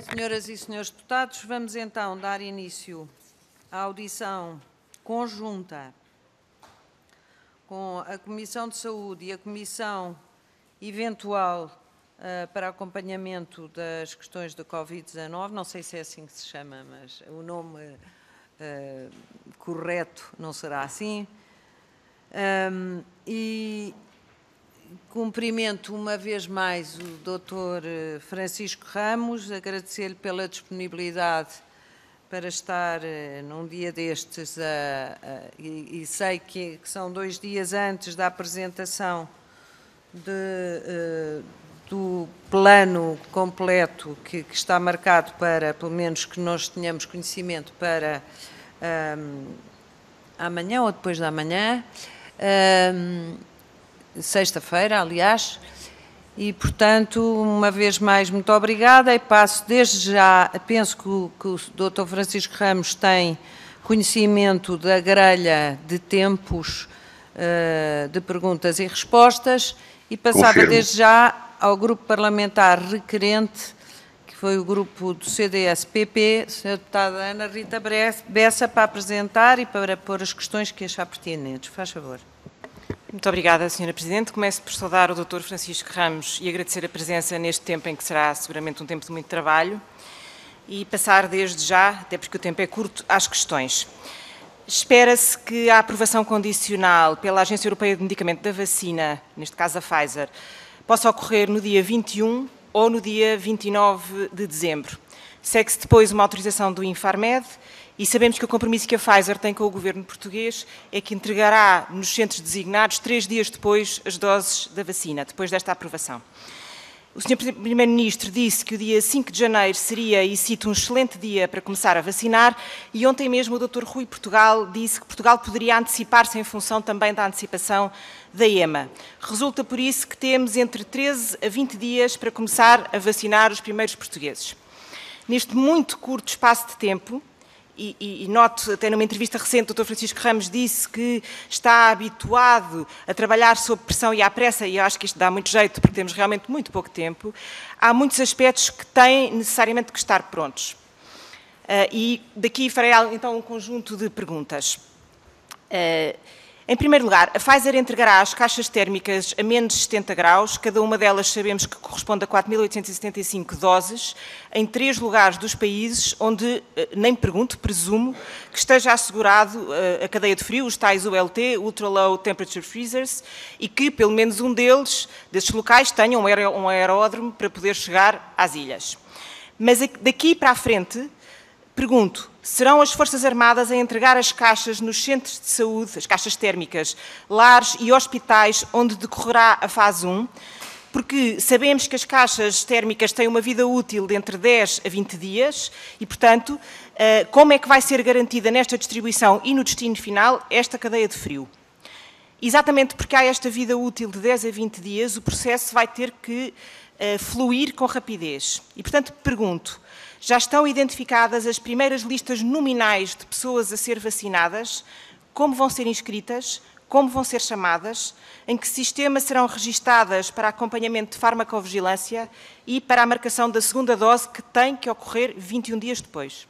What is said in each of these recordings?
Senhoras e senhores deputados, vamos então dar início à audição conjunta com a Comissão de Saúde e a Comissão eventual para acompanhamento das questões da Covid-19. Não sei se é assim que se chama, mas o nome correto não será assim. E cumprimento uma vez mais o Dr. Francisco Ramos, agradecer-lhe pela disponibilidade para estar num dia destes e sei que são 2 dias antes da apresentação do plano completo que está marcado para, pelo menos que nós tenhamos conhecimento, para amanhã ou depois da manhã, sexta-feira, aliás, e, portanto, uma vez mais, muito obrigada e passo desde já, penso que o Dr. Francisco Ramos tem conhecimento da grelha de tempos de perguntas e respostas e passava Confirmo. desde já ao grupo parlamentar requerente, que foi o grupo do CDS-PP, Sra. Deputada Ana Rita Bessa, para apresentar e para pôr as questões que achar pertinentes. Faz favor. Muito obrigada, Sra. Presidente. Começo por saudar o Dr. Francisco Ramos e agradecer a presença neste tempo em que será seguramente um tempo de muito trabalho e passar desde já, até porque o tempo é curto, às questões. Espera-se que a aprovação condicional pela Agência Europeia de Medicamento da Vacina, neste caso a Pfizer, possa ocorrer no dia 21 ou no dia 29 de dezembro. Segue-se depois uma autorização do Infarmed e sabemos que o compromisso que a Pfizer tem com o governo português é que entregará nos centros designados 3 dias depois as doses da vacina, depois desta aprovação. O Sr. Primeiro-Ministro disse que o dia 5 de janeiro seria, e cito, um excelente dia para começar a vacinar, e ontem mesmo o Dr. Rui Portugal disse que Portugal poderia antecipar-se em função também da antecipação da EMA. Resulta por isso que temos entre 13 a 20 dias para começar a vacinar os primeiros portugueses. Neste muito curto espaço de tempo, e noto, até numa entrevista recente, o Dr. Francisco Ramos disse que está habituado a trabalhar sob pressão e à pressa, e eu acho que isto dá muito jeito, porque temos realmente muito pouco tempo. Há muitos aspectos que têm necessariamente que estar prontos. E daqui farei então um conjunto de perguntas. Em primeiro lugar, a Pfizer entregará as caixas térmicas a menos de 70 graus, cada uma delas sabemos que corresponde a 4.875 doses, em 3 lugares dos países onde, nem pergunto, presumo, que esteja assegurado a cadeia de frio, os tais ULT, Ultra Low Temperature Freezers, e que pelo menos um desses locais tenha um aeródromo para poder chegar às ilhas. Mas daqui para a frente, pergunto, serão as Forças Armadas a entregar as caixas nos centros de saúde, as caixas térmicas, lares e hospitais onde decorrerá a fase 1? Porque sabemos que as caixas térmicas têm uma vida útil de entre 10 a 20 dias e, portanto, como é que vai ser garantida nesta distribuição e no destino final esta cadeia de frio? Exatamente porque há esta vida útil de 10 a 20 dias, o processo vai ter que fluir com rapidez. E, portanto, pergunto, já estão identificadas as primeiras listas nominais de pessoas a ser vacinadas? Como vão ser inscritas? Como vão ser chamadas? Em que sistema serão registadas para acompanhamento de farmacovigilância e para a marcação da segunda dose, que tem que ocorrer 21 dias depois?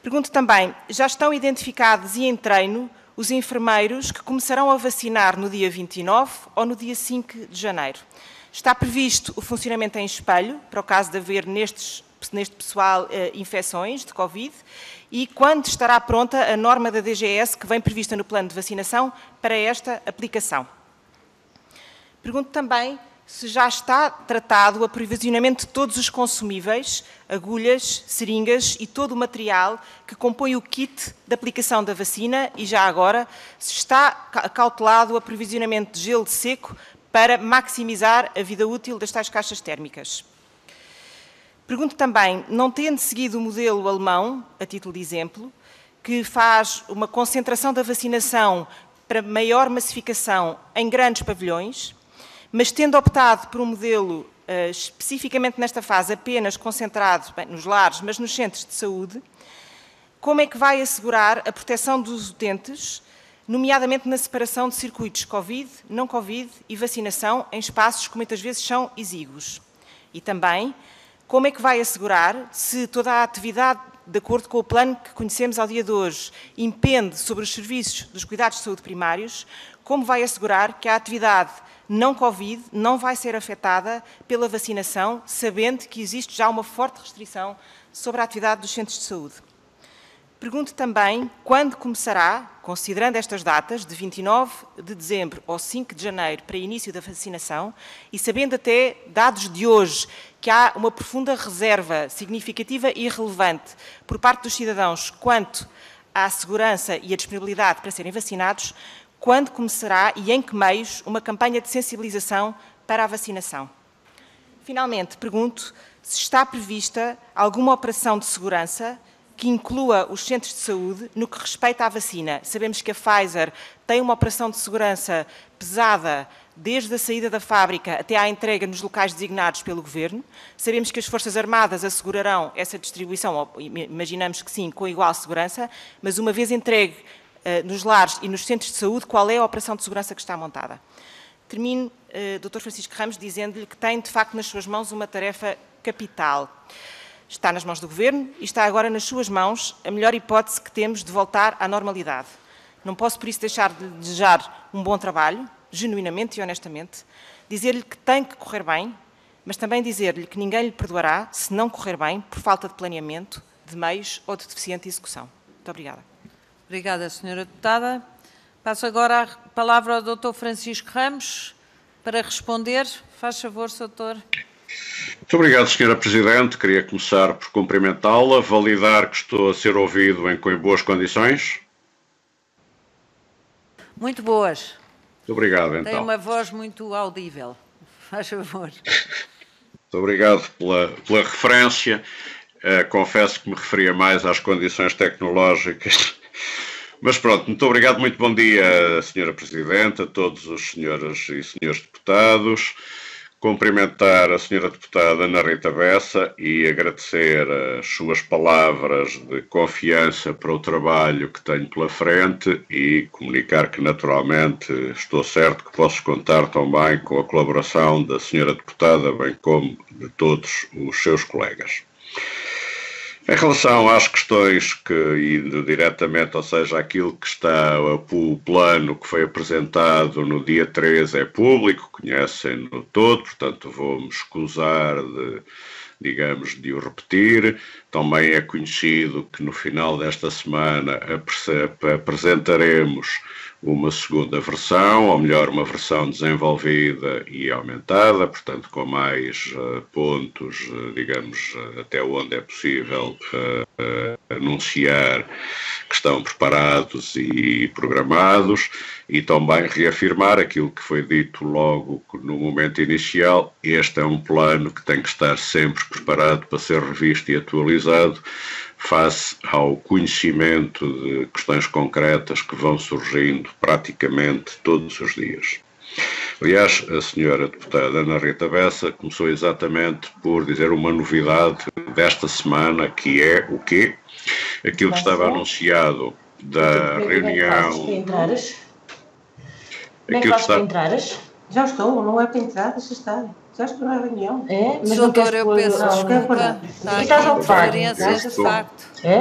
Pergunto também, já estão identificados e em treino os enfermeiros que começarão a vacinar no dia 29 ou no dia 5 de janeiro? Está previsto o funcionamento em espelho, para o caso de haver neste pessoal infecções de Covid, e quando estará pronta a norma da DGS que vem prevista no plano de vacinação para esta aplicação? Pergunto também se já está tratado o aprovisionamento de todos os consumíveis, agulhas, seringas e todo o material que compõe o kit de aplicação da vacina e já agora se está cautelado o aprovisionamento de gelo seco para maximizar a vida útil das tais caixas térmicas. Pergunto também, não tendo seguido o modelo alemão, a título de exemplo, que faz uma concentração da vacinação para maior massificação em grandes pavilhões, mas tendo optado por um modelo especificamente nesta fase apenas concentrado nos lares, mas nos centros de saúde, como é que vai assegurar a proteção dos utentes, nomeadamente na separação de circuitos Covid, não Covid e vacinação em espaços que muitas vezes são exíguos? E também, como é que vai assegurar, se toda a atividade, de acordo com o plano que conhecemos ao dia de hoje, impende sobre os serviços dos cuidados de saúde primários, como vai assegurar que a atividade não Covid não vai ser afetada pela vacinação, sabendo que existe já uma forte restrição sobre a atividade dos centros de saúde? Pergunto também quando começará, considerando estas datas, de 29 de dezembro ao 5 de janeiro, para início da vacinação, e sabendo até, dados de hoje, que há uma profunda reserva significativa e relevante por parte dos cidadãos quanto à segurança e à disponibilidade para serem vacinados, quando começará e em que meios uma campanha de sensibilização para a vacinação? Finalmente, pergunto se está prevista alguma operação de segurança que inclua os centros de saúde no que respeita à vacina. Sabemos que a Pfizer tem uma operação de segurança pesada desde a saída da fábrica até à entrega nos locais designados pelo Governo. Sabemos que as Forças Armadas assegurarão essa distribuição, ou imaginamos que sim, com igual segurança, mas uma vez entregue nos lares e nos centros de saúde, qual é a operação de segurança que está montada? Termino, Dr. Francisco Ramos, dizendo-lhe que tem, de facto, nas suas mãos uma tarefa capital. Está nas mãos do Governo e está agora nas suas mãos a melhor hipótese que temos de voltar à normalidade. Não posso, por isso, deixar de lhe desejar um bom trabalho, genuinamente e honestamente, dizer-lhe que tem que correr bem, mas também dizer-lhe que ninguém lhe perdoará se não correr bem por falta de planeamento, de meios ou de deficiente execução. Muito obrigada. Obrigada, Sra. Deputada. Passo agora a palavra ao Dr. Francisco Ramos para responder. Faz favor, Sr. Doutor. Muito obrigado, Sra. Presidente. Queria começar por cumprimentá-la, validar que estou a ser ouvido em boas condições. Muito boas. Muito obrigado, então. Tem uma voz muito audível. Faz favor. Muito obrigado pela referência. Confesso que me referia mais às condições tecnológicas. Mas pronto, muito obrigado, muito bom dia, Sra. Presidente, a todos os senhoras e senhores deputados. Cumprimentar a Sra. Deputada Ana Rita Bessa e agradecer as suas palavras de confiança para o trabalho que tenho pela frente e comunicar que, naturalmente, estou certo que posso contar também com a colaboração da Sra. Deputada, bem como de todos os seus colegas. Em relação às questões que, indo diretamente, ou seja, aquilo que está, o plano que foi apresentado no dia 13 é público, conhecem-no todo, portanto vou-me escusar de o repetir. Também é conhecido que no final desta semana apresentaremos uma segunda versão, ou melhor, uma versão desenvolvida e aumentada, portanto com mais pontos, digamos, até onde é possível anunciar que estão preparados e programados, e também reafirmar aquilo que foi dito logo no momento inicial: este é um plano que tem que estar sempre preparado para ser revisto e atualizado face ao conhecimento de questões concretas que vão surgindo praticamente todos os dias. Aliás, a senhora deputada Ana Rita Bessa começou exatamente por dizer uma novidade desta semana, que é o quê? Aquilo que estava anunciado da reunião... Como é que faz para entrares? Já estou, não é para entrar, deixa estar. Já estou na reunião. É? Mas doutor, eu peço desculpa. Estás ocupado.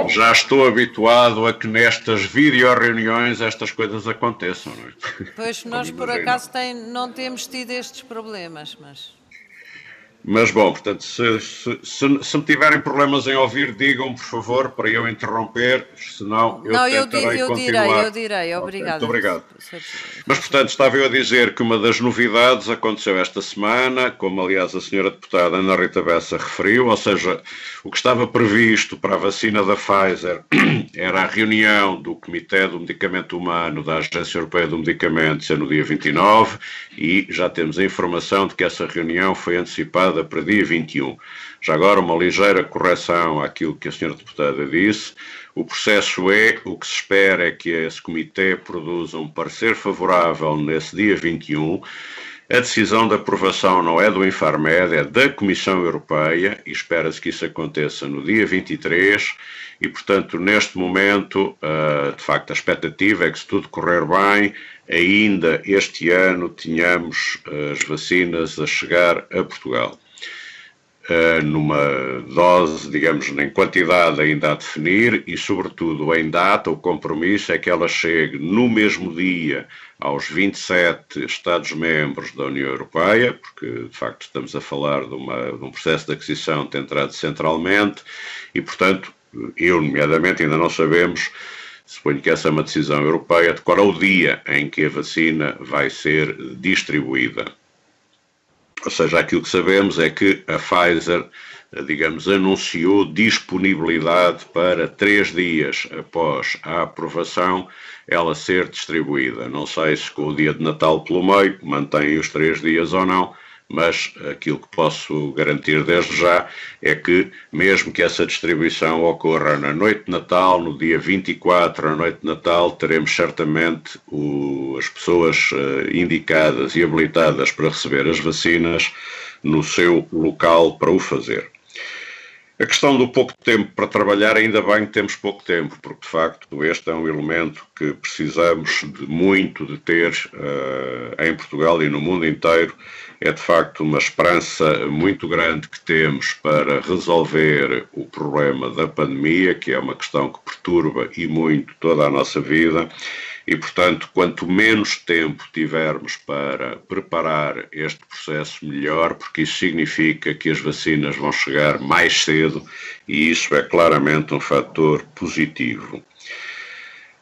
Já estou habituado a que nestas videoreuniões estas coisas aconteçam, não é? Pois nós, por acaso, não temos tido estes problemas, Mas bom, portanto, se me tiverem problemas em ouvir, digam, por favor, para eu interromper, senão eu tentarei continuar. Eu direi, obrigado. Muito obrigado. Mas, portanto, estava eu a dizer que uma das novidades aconteceu esta semana, como aliás a senhora deputada Ana Rita Bessa referiu, ou seja, o que estava previsto para a vacina da Pfizer era a reunião do Comitê do Medicamento Humano da Agência Europeia do Medicamento no dia 29, e já temos a informação de que essa reunião foi antecipada para dia 21. Já agora uma ligeira correção àquilo que a senhora deputada disse. O processo o que se espera é que esse comitê produza um parecer favorável nesse dia 21. A decisão de aprovação não é do Infarmed, é da Comissão Europeia, e espera-se que isso aconteça no dia 23, e portanto neste momento, de facto a expectativa é que, se tudo correr bem, ainda este ano tenhamos as vacinas a chegar a Portugal. numa dose, digamos, em quantidade ainda a definir e, sobretudo, em data. O compromisso é que ela chegue no mesmo dia aos 27 Estados-membros da União Europeia, porque, de facto, estamos a falar de um processo de aquisição que tem entrado centralmente e, portanto, eu, nomeadamente, ainda não sabemos, suponho que essa é uma decisão europeia, de qual é o dia em que a vacina vai ser distribuída. Ou seja, aquilo que sabemos é que a Pfizer, digamos, anunciou disponibilidade para 3 dias após a aprovação ela ser distribuída. Não sei se com o dia de Natal pelo meio mantém os 3 dias ou não, mas aquilo que posso garantir desde já é que, mesmo que essa distribuição ocorra na noite de Natal, no dia 24, na noite de Natal, teremos certamente as pessoas indicadas e habilitadas para receber as vacinas no seu local para o fazer. A questão do pouco tempo para trabalhar, ainda bem que temos pouco tempo, porque de facto este é um elemento que precisamos muito de ter em Portugal e no mundo inteiro. É de facto uma esperança muito grande que temos para resolver o problema da pandemia, que é uma questão que perturba e muito toda a nossa vida. E, portanto, quanto menos tempo tivermos para preparar este processo, melhor, porque isso significa que as vacinas vão chegar mais cedo e isso é claramente um fator positivo.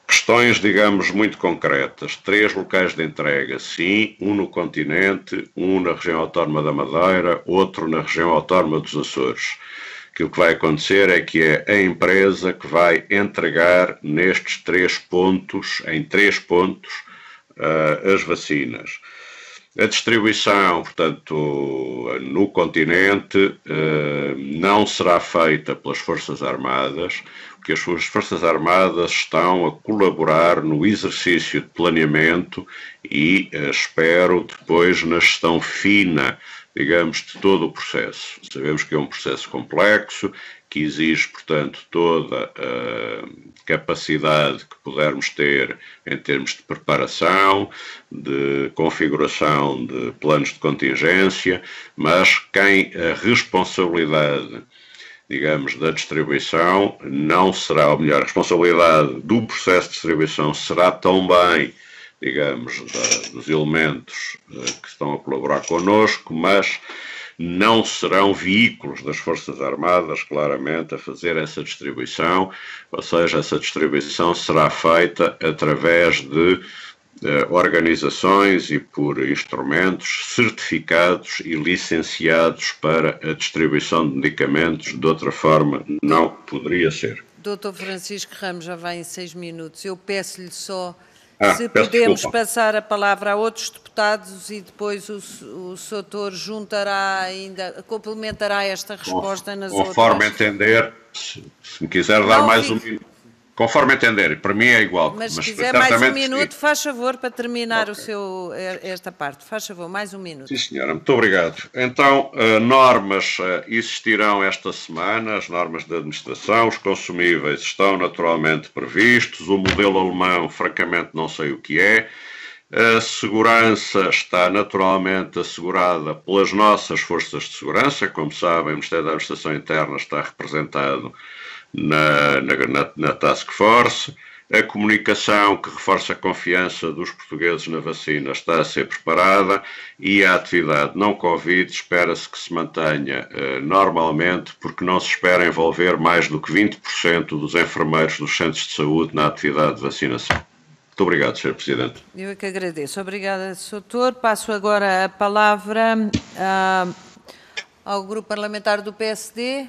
Questões, digamos, muito concretas. 3 locais de entrega, sim, um no continente, um na região autónoma da Madeira, outro na região autónoma dos Açores. O que vai acontecer é que é a empresa que vai entregar nestes 3 pontos, em 3 pontos, as vacinas. A distribuição, portanto, no continente não será feita pelas Forças Armadas, porque as Forças Armadas estão a colaborar no exercício de planeamento e espero depois na gestão fina, digamos, de todo o processo. Sabemos que é um processo complexo, que exige, portanto, toda a capacidade que pudermos ter em termos de preparação, de configuração de planos de contingência, mas quem a responsabilidade, digamos, da distribuição não será, ou melhor, a responsabilidade do processo de distribuição será também, digamos, dos elementos que estão a colaborar connosco, mas não serão veículos das Forças Armadas, claramente, a fazer essa distribuição, ou seja, essa distribuição será feita através de organizações e por instrumentos certificados e licenciados para a distribuição de medicamentos, de outra forma não poderia ser. Dr. Francisco Ramos já vai em 6 minutos. Eu peço-lhe só se peço podemos desculpa. passar a palavra a outros deputados e depois o Sr. juntará ainda, complementará esta resposta nas outras. Conforme entender, se me quiser dar Não, mais um minuto. Conforme entender, para mim é igual. Mas se quiser mais um minuto, faz favor para terminar esta parte. Faz favor, mais um minuto. Sim, senhora, muito obrigado. Então, normas existirão esta semana, as normas de administração, os consumíveis estão naturalmente previstos, o modelo alemão, francamente, não sei o que é. A segurança está naturalmente assegurada pelas nossas forças de segurança. Como sabem, o Ministério da Administração Interna está representado na Task Force. A comunicação que reforça a confiança dos portugueses na vacina está a ser preparada e a atividade não Covid espera-se que se mantenha normalmente, porque não se espera envolver mais do que 20% dos enfermeiros dos centros de saúde na atividade de vacinação. Muito obrigado, Sr. Presidente. Eu é que agradeço. Obrigada, Sr. Passo agora a palavra ao Grupo Parlamentar do PSD.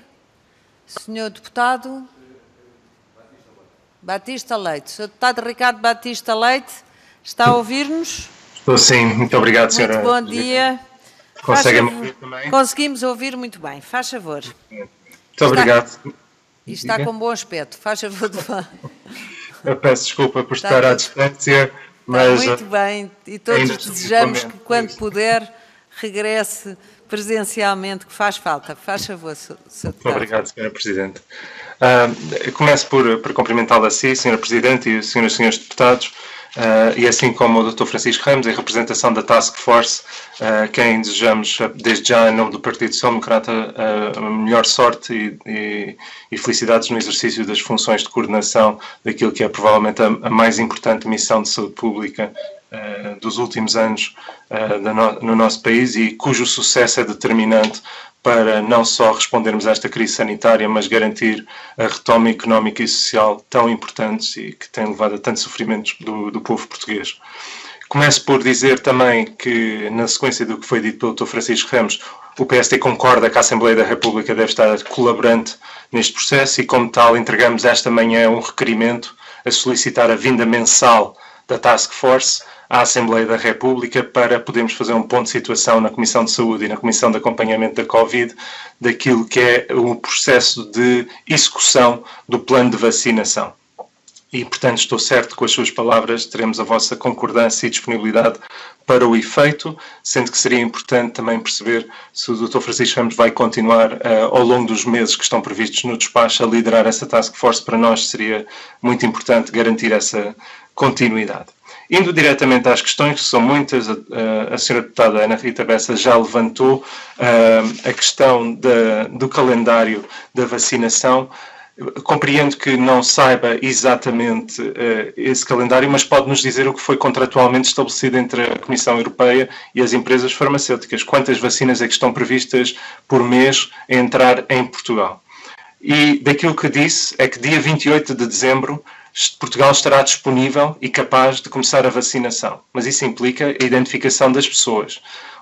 Senhor Deputado Batista Leite. Senhor Deputado Ricardo Batista Leite, está a ouvir-nos? Estou sim, muito obrigado, senhora. Muito bom dia. Conseguem-me ouvir também? Conseguimos ouvir muito bem, faz favor. Muito obrigado. E está com bom aspecto, faz favor de falar. Eu peço desculpa por estar à distância, mas... Está muito bem, e todos desejamos que quando puder regresse presencialmente, que faz falta. Faz favor, Sr. Deputado. Muito obrigado, Sra. Presidente. Começo por cumprimentá-la a si, Sra. Presidente, e os senhores deputados. e assim como o Dr. Francisco Ramos, em representação da Task Force, quem desejamos, desde já, em nome do Partido Social Democrata, a melhor sorte e felicidades no exercício das funções de coordenação daquilo que é provavelmente a mais importante missão de saúde pública dos últimos anos no nosso país e cujo sucesso é determinante para não só respondermos a esta crise sanitária, mas garantir a retoma económica e social tão importantes e que tem levado a tantos sofrimentos do povo português. Começo por dizer também que, na sequência do que foi dito pelo Dr. Francisco Ramos, o PSD concorda que a Assembleia da República deve estar colaborante neste processo e, como tal, entregamos esta manhã um requerimento a solicitar a vinda mensal da Task Force à Assembleia da República para podermos fazer um ponto de situação na Comissão de Saúde e na Comissão de Acompanhamento da Covid daquilo que é o processo de execução do plano de vacinação. E, portanto, estou certo que com as suas palavras teremos a vossa concordância e disponibilidade para o efeito, sendo que seria importante também perceber se o Dr. Francisco Ramos vai continuar ao longo dos meses que estão previstos no despacho a liderar essa Task Force. Para nós seria muito importante garantir essa continuidade. Indo diretamente às questões, que são muitas, a Sra. Deputada Ana Rita Bessa já levantou a questão do calendário da vacinação. Compreendo que não saiba exatamente esse calendário, mas pode-nos dizer o que foi contratualmente estabelecido entre a Comissão Europeia e as empresas farmacêuticas. Quantas vacinas é que estão previstas por mês a entrar em Portugal? E daquilo que disse é que dia 28 de dezembro Portugal estará disponível e capaz de começar a vacinação. Mas isso implica a identificação das pessoas.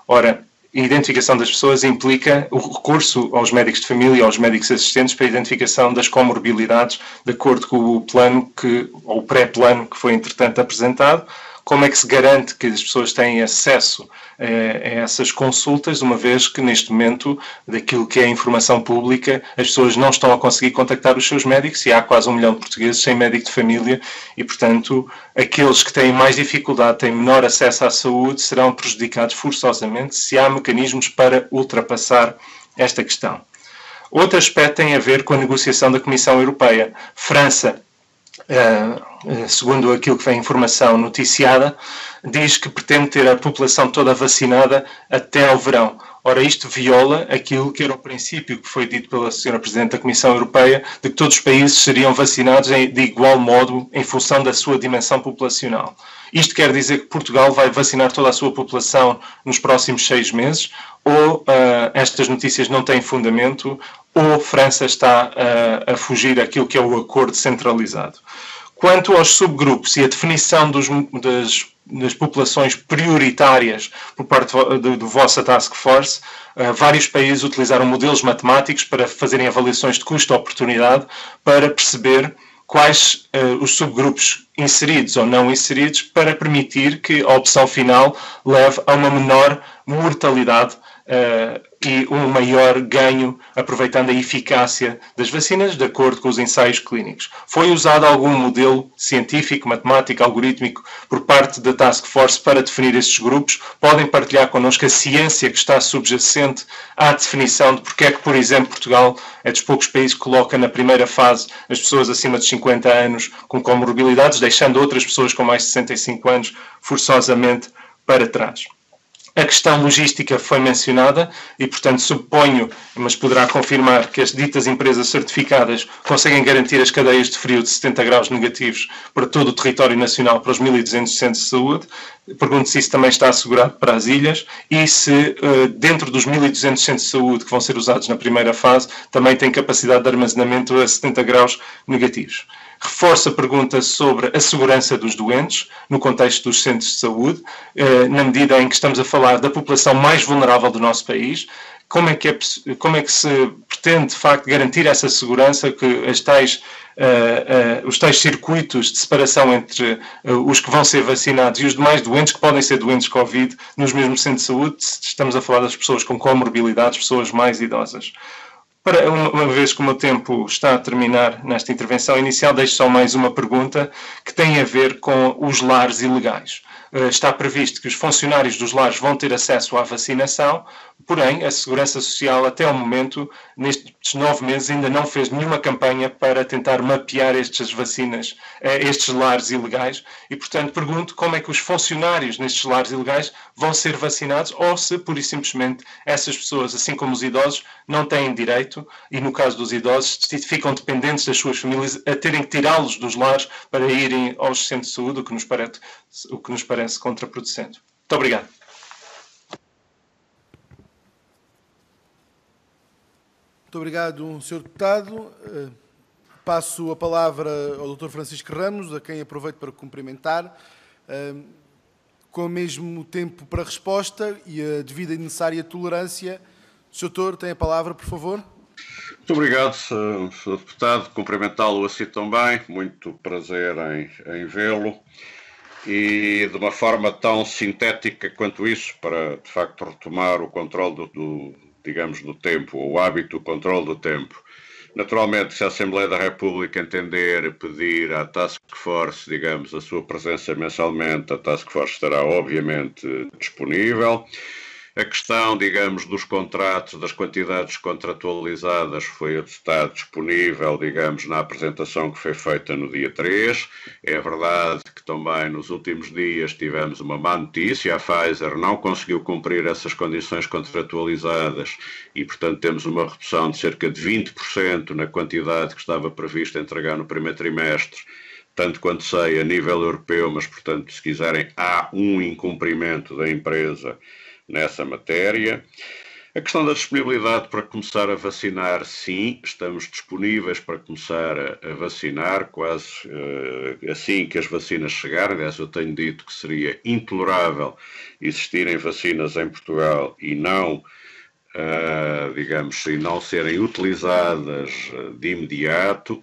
Ora, a identificação das pessoas implica o recurso aos médicos de família e aos médicos assistentes para a identificação das comorbilidades, de acordo com o plano ou o pré-plano que foi, entretanto, apresentado. Como é que se garante que as pessoas têm acesso a essas consultas, uma vez que neste momento, daquilo que é a informação pública, as pessoas não estão a conseguir contactar os seus médicos e há quase 1 milhão de portugueses sem médico de família e, portanto, aqueles que têm mais dificuldade, têm menor acesso à saúde, serão prejudicados forçosamente se há mecanismos para ultrapassar esta questão. Outro aspecto tem a ver com a negociação da Comissão Europeia. França, segundo aquilo que vem informação noticiada, diz que pretende ter a população toda vacinada até ao verão. Ora, isto viola aquilo que era o princípio que foi dito pela Sra. Presidente da Comissão Europeia, de que todos os países seriam vacinados de igual modo em função da sua dimensão populacional. Isto quer dizer que Portugal vai vacinar toda a sua população nos próximos 6 meses, ou estas notícias não têm fundamento, ou França está a fugir àquilo que é o acordo centralizado. Quanto aos subgrupos e a definição das populações prioritárias por parte do vossa Task Force, vários países utilizaram modelos matemáticos para fazerem avaliações de custo-oportunidade para perceber quais os subgrupos inseridos ou não inseridos para permitir que a opção final leve a uma menor mortalidade e um maior ganho, aproveitando a eficácia das vacinas, de acordo com os ensaios clínicos. Foi usado algum modelo científico, matemático, algorítmico, por parte da Task Force para definir estes grupos? Podem partilhar connosco a ciência que está subjacente à definição de porque é que, por exemplo, Portugal é dos poucos países que coloca na primeira fase as pessoas acima de 50 anos com comorbilidades, deixando outras pessoas com mais de 65 anos forçosamente para trás. A questão logística foi mencionada e, portanto, suponho, mas poderá confirmar, que as ditas empresas certificadas conseguem garantir as cadeias de frio de 70 graus negativos para todo o território nacional, para os 1.200 centros de saúde. Pergunto se isso também está assegurado para as ilhas e se, dentro dos 1.200 centros de saúde que vão ser usados na primeira fase, também tem capacidade de armazenamento a 70 graus negativos. Reforço a pergunta sobre a segurança dos doentes no contexto dos centros de saúde, na medida em que estamos a falar da população mais vulnerável do nosso país. Como é que se pretende, de facto, garantir essa segurança, que os tais circuitos de separação entre os que vão ser vacinados e os demais doentes que podem ser doentes Covid nos mesmos centros de saúde? Estamos a falar das pessoas com comorbilidades, pessoas mais idosas. Para uma vez que o meu tempo está a terminar nesta intervenção inicial, deixo só mais uma pergunta que tem a ver com os lares ilegais. está previsto que os funcionários dos lares vão ter acesso à vacinação, porém a Segurança Social até ao momento, nestes 9 meses, ainda não fez nenhuma campanha para tentar mapear estas vacinas, estes lares ilegais e, portanto, pergunto como é que os funcionários nestes lares ilegais vão ser vacinados ou se, pura e simplesmente, essas pessoas, assim como os idosos, não têm direito e, no caso dos idosos, ficam dependentes das suas famílias a terem que tirá-los dos lares para irem aos centros de saúde, o que nos parece contraproducente. Muito obrigado. Muito obrigado, Sr. Deputado. Passo a palavra ao Dr. Francisco Ramos, a quem aproveito para cumprimentar, com o mesmo tempo para resposta e a devida e necessária tolerância. O Sr. Doutor tem a palavra, por favor. Muito obrigado, Sr. Deputado. Cumprimentá-lo assim também. Muito prazer em vê-lo. E de uma forma tão sintética quanto isso, para de facto retomar o controle digamos, do tempo, o hábito do controle do tempo. Naturalmente, se a Assembleia da República entender pedir à Task Force, digamos, a sua presença mensalmente, a Task Force estará obviamente disponível. A questão, digamos, dos contratos, das quantidades contratualizadas está disponível, digamos, na apresentação que foi feita no dia 3. É verdade que também nos últimos dias tivemos uma má notícia. A Pfizer não conseguiu cumprir essas condições contratualizadas e, portanto, temos uma redução de cerca de 20% na quantidade que estava prevista entregar no primeiro trimestre, tanto quanto sei, a nível europeu, mas, portanto, se quiserem, há um incumprimento da empresa nessa matéria. A questão da disponibilidade para começar a vacinar, sim, estamos disponíveis para começar a vacinar quase assim que as vacinas chegarem. Aliás, eu tenho dito que seria intolerável existirem vacinas em Portugal e não, digamos, e não serem utilizadas de imediato.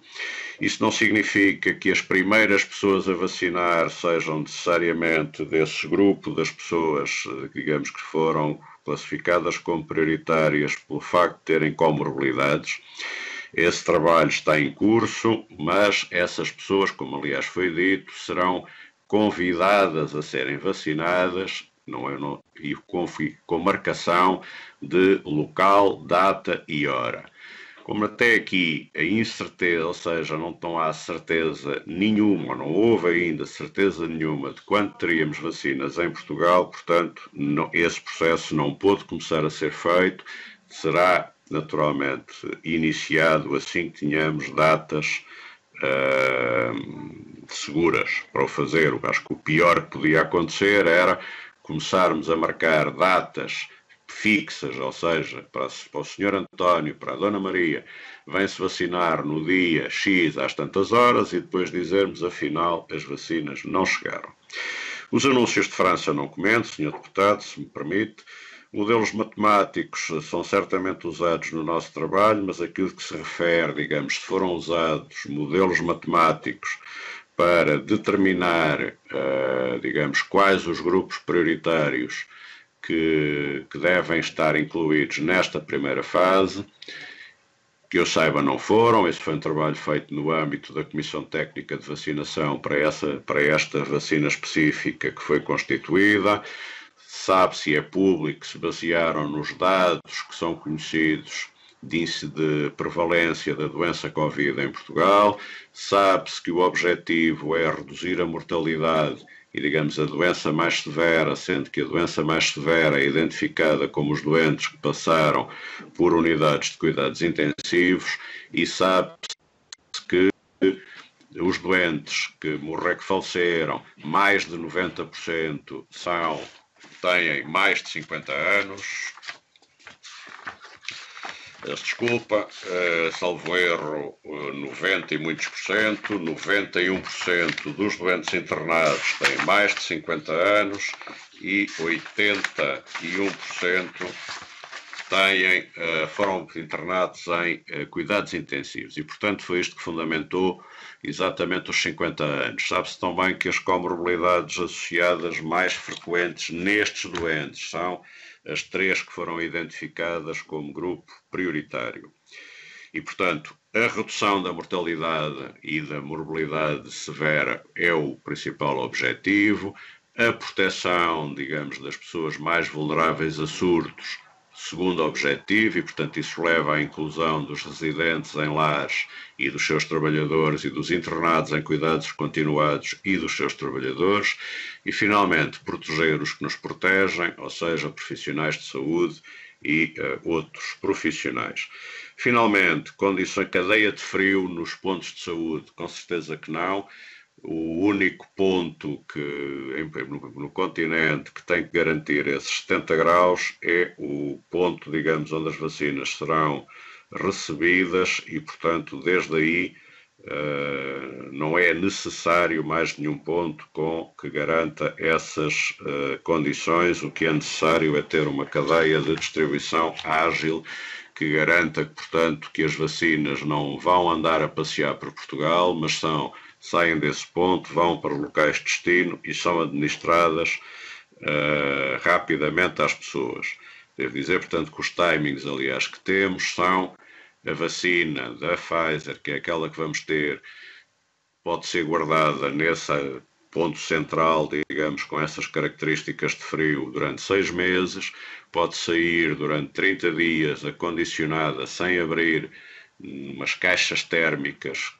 Isso não significa que as primeiras pessoas a vacinar sejam necessariamente desse grupo das pessoas, digamos, que foram classificadas como prioritárias pelo facto de terem comorbilidades. Esse trabalho está em curso, mas essas pessoas, como aliás foi dito, serão convidadas a serem vacinadas e com marcação de local, data e hora. Como até aqui a incerteza, ou seja, não há certeza nenhuma, não houve ainda certeza nenhuma de quando teríamos vacinas em Portugal, portanto, esse processo não pôde começar a ser feito, será naturalmente iniciado assim que tenhamos datas seguras para o fazer. Eu acho que o pior que podia acontecer era começarmos a marcar datas fixas, ou seja, para o Sr. António, para a Dona Maria, vem-se vacinar no dia X às tantas horas e depois dizermos, afinal, as vacinas não chegaram. Os anúncios de França não comento, Sr. Deputado, se me permite. Modelos matemáticos são certamente usados no nosso trabalho, mas aquilo que se refere, digamos, se foram usados modelos matemáticos para determinar, digamos, quais os grupos prioritários que devem estar incluídos nesta primeira fase, que eu saiba não foram. Esse foi um trabalho feito no âmbito da Comissão Técnica de Vacinação para esta vacina específica que foi constituída. Sabe-se e é público, se basearam nos dados que são conhecidos de índice de prevalência da doença Covid em Portugal. Sabe-se que o objetivo é reduzir a mortalidade e, digamos, a doença mais severa, sendo que a doença mais severa é identificada como os doentes que passaram por unidades de cuidados intensivos, e sabe-se que os doentes que faleceram, mais de 90% têm mais de 50 anos. Desculpa, salvo erro, 90 e muitos por cento, 91% dos doentes internados têm mais de 50 anos e 81% foram internados em cuidados intensivos. E, portanto, foi isto que fundamentou exatamente os 50 anos. Sabe-se também que as comorbilidades associadas mais frequentes nestes doentes são as 3 que foram identificadas como grupo prioritário. E, portanto, a redução da mortalidade e da morbilidade severa é o principal objetivo. a proteção, digamos, das pessoas mais vulneráveis a surtos, segundo objetivo, e, portanto, isso leva à inclusão dos residentes em lares e dos seus trabalhadores e dos internados em cuidados continuados e dos seus trabalhadores, e, finalmente, proteger os que nos protegem, ou seja, profissionais de saúde e outros profissionais. Finalmente, condição cadeia de frio nos pontos de saúde, com certeza que não. O único ponto no continente que tem que garantir esses 70 graus é o ponto, digamos, onde as vacinas serão recebidas e, portanto, desde aí não é necessário mais nenhum ponto que garanta essas condições. O que é necessário é ter uma cadeia de distribuição ágil que garanta, portanto, que as vacinas não vão andar a passear por Portugal, mas saem desse ponto, vão para locais de destino e são administradas rapidamente às pessoas. Devo dizer, portanto, que os timings, aliás, que temos são a vacina da Pfizer, que é aquela que vamos ter, pode ser guardada nesse ponto central, digamos, com essas características de frio durante 6 meses, pode sair durante 30 dias acondicionada, sem abrir, umas caixas térmicas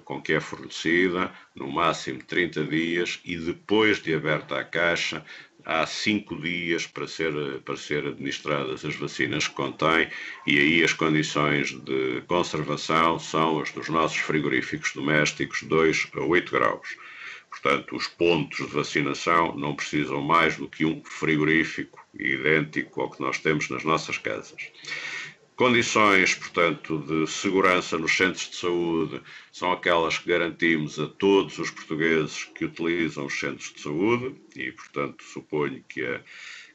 com que é fornecida, no máximo 30 dias, e depois de aberta a caixa, há 5 dias para ser administradas as vacinas que contém, e aí as condições de conservação são as dos nossos frigoríficos domésticos, 2 a 8 graus. Portanto, os pontos de vacinação não precisam mais do que um frigorífico idêntico ao que nós temos nas nossas casas. Condições, portanto, de segurança nos centros de saúde são aquelas que garantimos a todos os portugueses que utilizam os centros de saúde e, portanto, suponho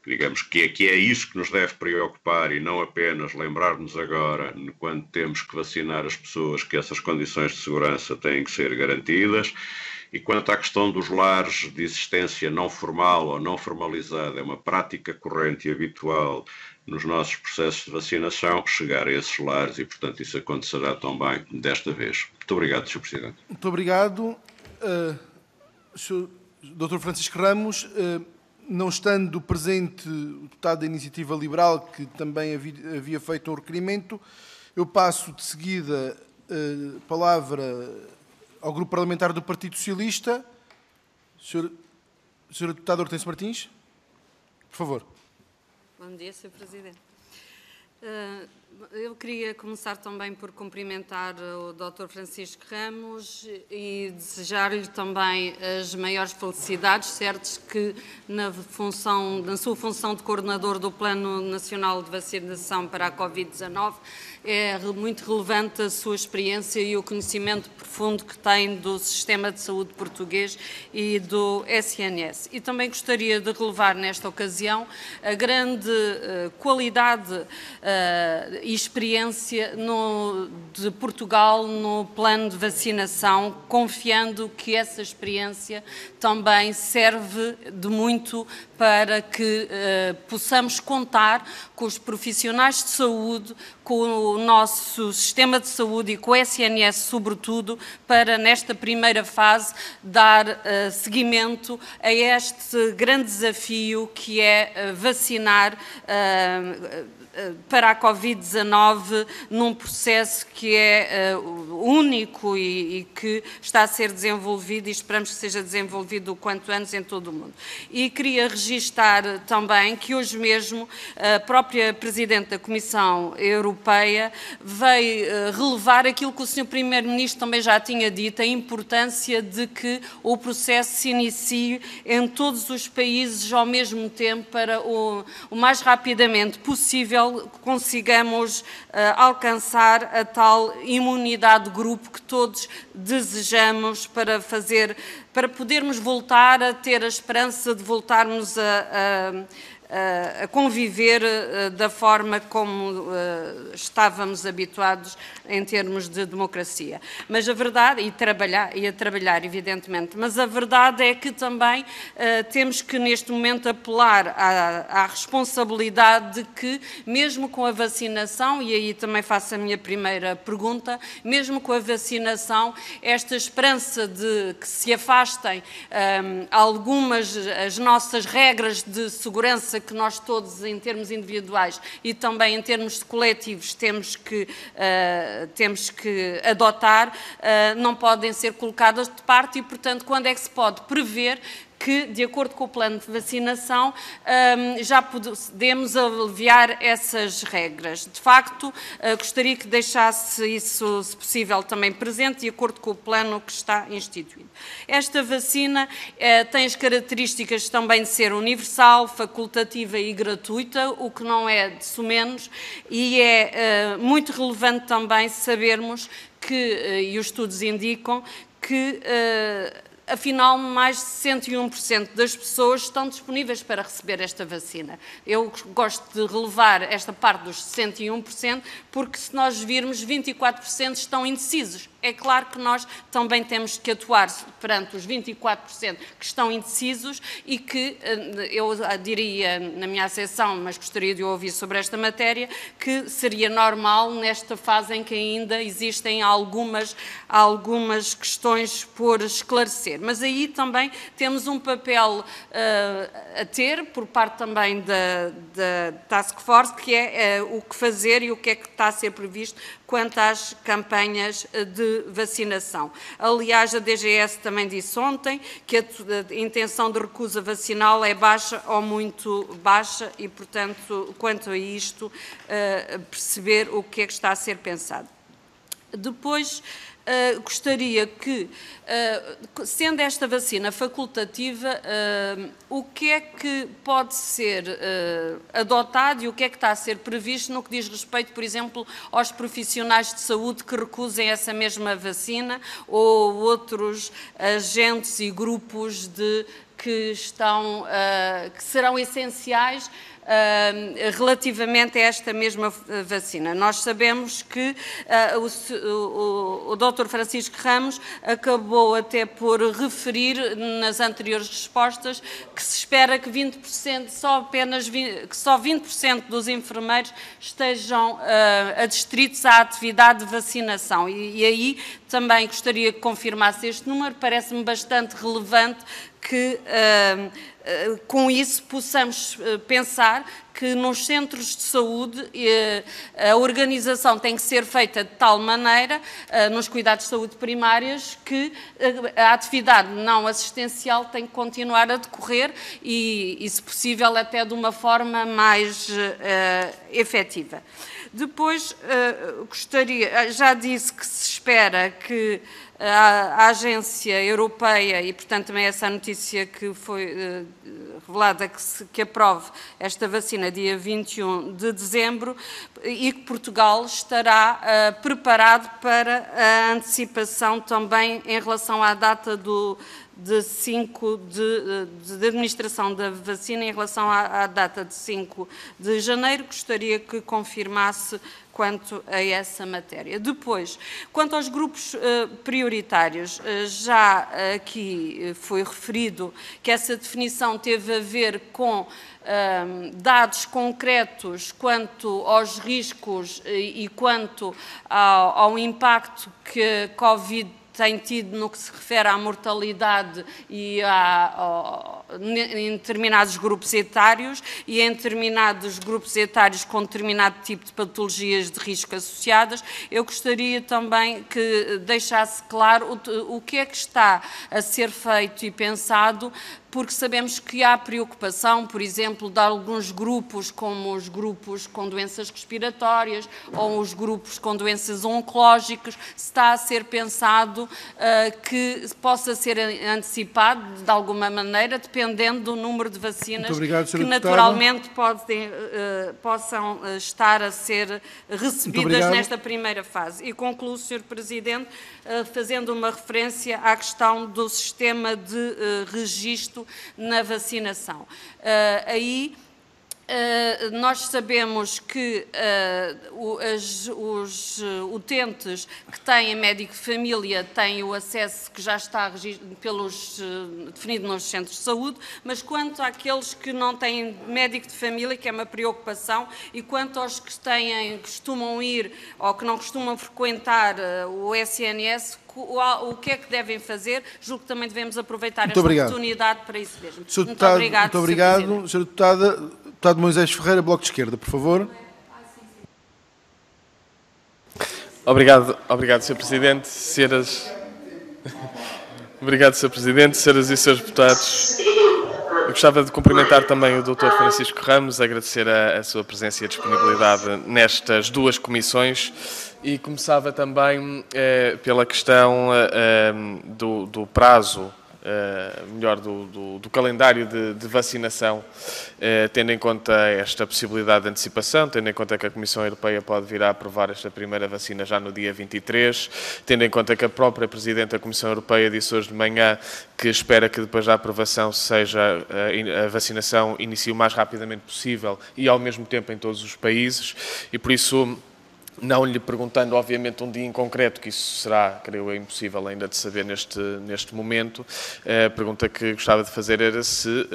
digamos que é isso que nos deve preocupar e não apenas lembrar-nos agora, quando temos que vacinar as pessoas, que essas condições de segurança têm que ser garantidas. E quanto à questão dos lares de existência não formal ou não formalizada, é uma prática corrente e habitual nos nossos processos de vacinação chegar a esses lares e, portanto, isso acontecerá também desta vez. Muito obrigado, Sr. Presidente. Muito obrigado. Dr. Francisco Ramos, não estando presente o deputado da Iniciativa Liberal, que também havia feito um requerimento, eu passo de seguida a palavra ao Grupo Parlamentar do Partido Socialista. Sr. Deputado Hortêncio Martins, por favor. Bom dia, Sr. Presidente. Eu queria começar também por cumprimentar o Dr. Francisco Ramos e desejar-lhe também as maiores felicidades, certos que na sua função de coordenador do Plano Nacional de Vacinação para a Covid-19 é muito relevante a sua experiência e o conhecimento profundo que tem do sistema de saúde português e do SNS. E também gostaria de relevar nesta ocasião a grande qualidade e experiência de Portugal no plano de vacinação, confiando que essa experiência também serve de muito para que possamos contar com os profissionais de saúde, com o nosso sistema de saúde e com o SNS, sobretudo, para nesta primeira fase dar seguimento a este grande desafio que é vacinar para a Covid-19 num processo que é único e que está a ser desenvolvido e esperamos que seja desenvolvido o quanto antes em todo o mundo. E queria registar também que hoje mesmo a própria Presidente da Comissão Europeia veio relevar aquilo que o Sr. Primeiro-Ministro também já tinha dito, a importância de que o processo se inicie em todos os países ao mesmo tempo para o mais rapidamente possível consigamos alcançar a tal imunidade de grupo que todos desejamos para podermos voltar a ter a esperança de voltarmos a conviver da forma como estávamos habituados em termos de democracia. Mas a verdade, e a trabalhar evidentemente, mas a verdade é que também temos que neste momento apelar à responsabilidade de que, mesmo com a vacinação, e aí também faço a minha primeira pergunta, mesmo com a vacinação, esta esperança de que se afastem as nossas regras de segurança que nós todos, em termos individuais e também em termos coletivos, temos que adotar, não podem ser colocadas de parte e, portanto, quando é que se pode prever que, de acordo com o plano de vacinação, já podemos aliviar essas regras. De facto, gostaria que deixasse isso, se possível, também presente, de acordo com o plano que está instituído. Esta vacina tem as características também de ser universal, facultativa e gratuita, o que não é de sumenos, e é muito relevante também sabermos que, e os estudos indicam, que afinal, mais de 101% das pessoas estão disponíveis para receber esta vacina. Eu gosto de relevar esta parte dos 101%, porque se nós virmos, 24% estão indecisos. É claro que nós também temos que atuar perante os 24% que estão indecisos e que, eu diria na minha acessão, mas gostaria de ouvir sobre esta matéria, que seria normal nesta fase em que ainda existem algumas questões por esclarecer. Mas aí também temos um papel a ter por parte também da Task Force, que é o que fazer e o que é que está a ser previsto quanto às campanhas de vacinação. Aliás, a DGS também disse ontem que a intenção de recusa vacinal é baixa ou muito baixa e, portanto, quanto a isto, perceber o que é que está a ser pensado. Depois, gostaria que, sendo esta vacina facultativa, o que é que pode ser adotado e o que é que está a ser previsto no que diz respeito, por exemplo, aos profissionais de saúde que recusem essa mesma vacina ou outros agentes e grupos que serão essenciais relativamente a esta mesma vacina. Nós sabemos que o Dr. Francisco Ramos acabou até por referir nas anteriores respostas que se espera que 20%, só 20% dos enfermeiros estejam adstritos à atividade de vacinação. E aí também gostaria que confirmasse este número, parece-me bastante relevante que com isso possamos pensar que nos centros de saúde a organização tem que ser feita de tal maneira, nos cuidados de saúde primários, que a atividade não assistencial tem que continuar a decorrer e se possível, até de uma forma mais efetiva. Depois, já disse que se espera que a Agência Europeia, e portanto também essa notícia que foi revelada, que aprove esta vacina dia 21 de dezembro, e que Portugal estará preparado para a antecipação também em relação à data de administração da vacina, em relação à data de 5 de janeiro. Gostaria que confirmasse quanto a essa matéria. Depois, quanto aos grupos prioritários, já aqui foi referido que essa definição teve a ver com dados concretos quanto aos riscos e quanto ao impacto que a Covid tem tido no que se refere à mortalidade e em determinados grupos etários e em determinados grupos etários com determinado tipo de patologias de risco associadas. Eu gostaria também que deixasse claro o que é que está a ser feito e pensado, porque sabemos que há preocupação, por exemplo, de alguns grupos, como os grupos com doenças respiratórias ou os grupos com doenças oncológicas. Está a ser pensado que possa ser antecipado de alguma maneira, dependendo do número de vacinas que naturalmente possam estar a ser recebidas nesta primeira fase. E concluo, Sr. Presidente, fazendo uma referência à questão do sistema de registro na vacinação. Aí Nós sabemos que os utentes que têm médico de família têm o acesso que já está definido nos centros de saúde, mas quanto àqueles que não têm médico de família, que é uma preocupação, e quanto aos que costumam ir ou que não costumam frequentar o SNS, o que é que devem fazer? Julgo que também devemos aproveitar esta oportunidade para isso mesmo. Muito obrigado. Muito obrigado. Sra. Deputado Moisés Ferreira, Bloco de Esquerda, por favor. Obrigado, Sr. Presidente. Obrigado, Sr. Presidente, senhoras e senhores deputados. Eu gostava de cumprimentar também o Dr. Francisco Ramos, agradecer a sua presença e a disponibilidade nestas duas comissões e começava também pela questão do prazo, do calendário de vacinação, tendo em conta esta possibilidade de antecipação, tendo em conta que a Comissão Europeia pode vir a aprovar esta primeira vacina já no dia 23, tendo em conta que a própria Presidente da Comissão Europeia disse hoje de manhã que espera que depois da aprovação seja a vacinação inicie o mais rapidamente possível e ao mesmo tempo em todos os países, e por isso, não lhe perguntando, obviamente, um dia em concreto, que isso será, creio eu, impossível ainda de saber neste momento, a pergunta que gostava de fazer era se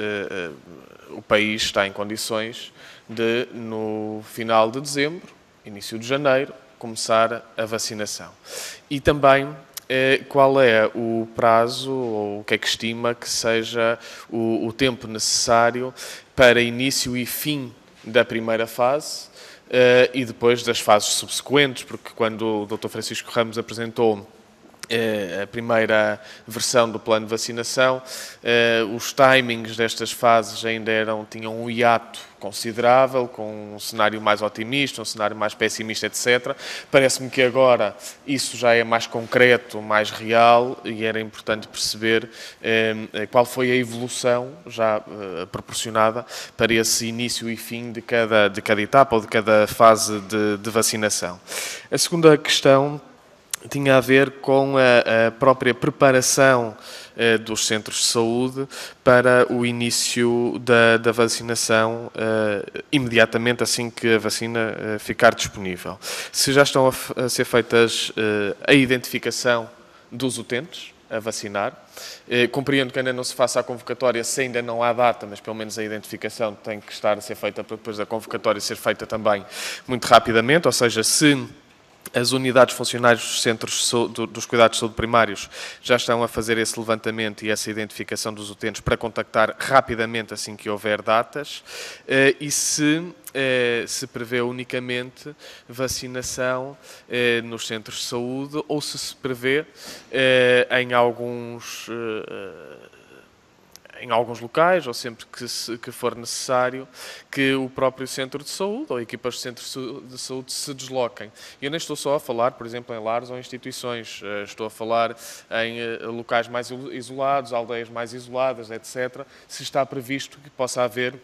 o país está em condições de, no final de dezembro, início de janeiro, começar a vacinação. E também qual é o prazo, ou o que é que estima que seja o tempo necessário para início e fim da primeira fase, e depois das fases subsequentes, porque quando o Dr. Francisco Ramos apresentou a primeira versão do plano de vacinação, os timings destas fases ainda tinham um hiato considerável, com um cenário mais otimista, um cenário mais pessimista, etc. Parece-me que agora isso já é mais concreto, mais real, e era importante perceber qual foi a evolução já proporcionada para esse início e fim de cada etapa ou de cada fase de vacinação. A segunda questão tinha a ver com a própria preparação dos centros de saúde para o início da vacinação imediatamente assim que a vacina ficar disponível. Se já estão a ser feitas a identificação dos utentes a vacinar, compreendo que ainda não se faça a convocatória se ainda não há data, mas pelo menos a identificação tem que estar a ser feita para depois da convocatória ser feita também muito rapidamente, ou seja, se as unidades funcionais dos centros dos cuidados de saúde primários já estão a fazer esse levantamento e essa identificação dos utentes para contactar rapidamente assim que houver datas, e se prevê unicamente vacinação nos centros de saúde ou se prevê em alguns locais, ou sempre que for necessário, que o próprio centro de saúde ou equipas de centros de saúde se desloquem. Eu nem estou só a falar, por exemplo, em lares ou instituições, estou a falar em locais mais isolados, aldeias mais isoladas, etc., se está previsto que possa haver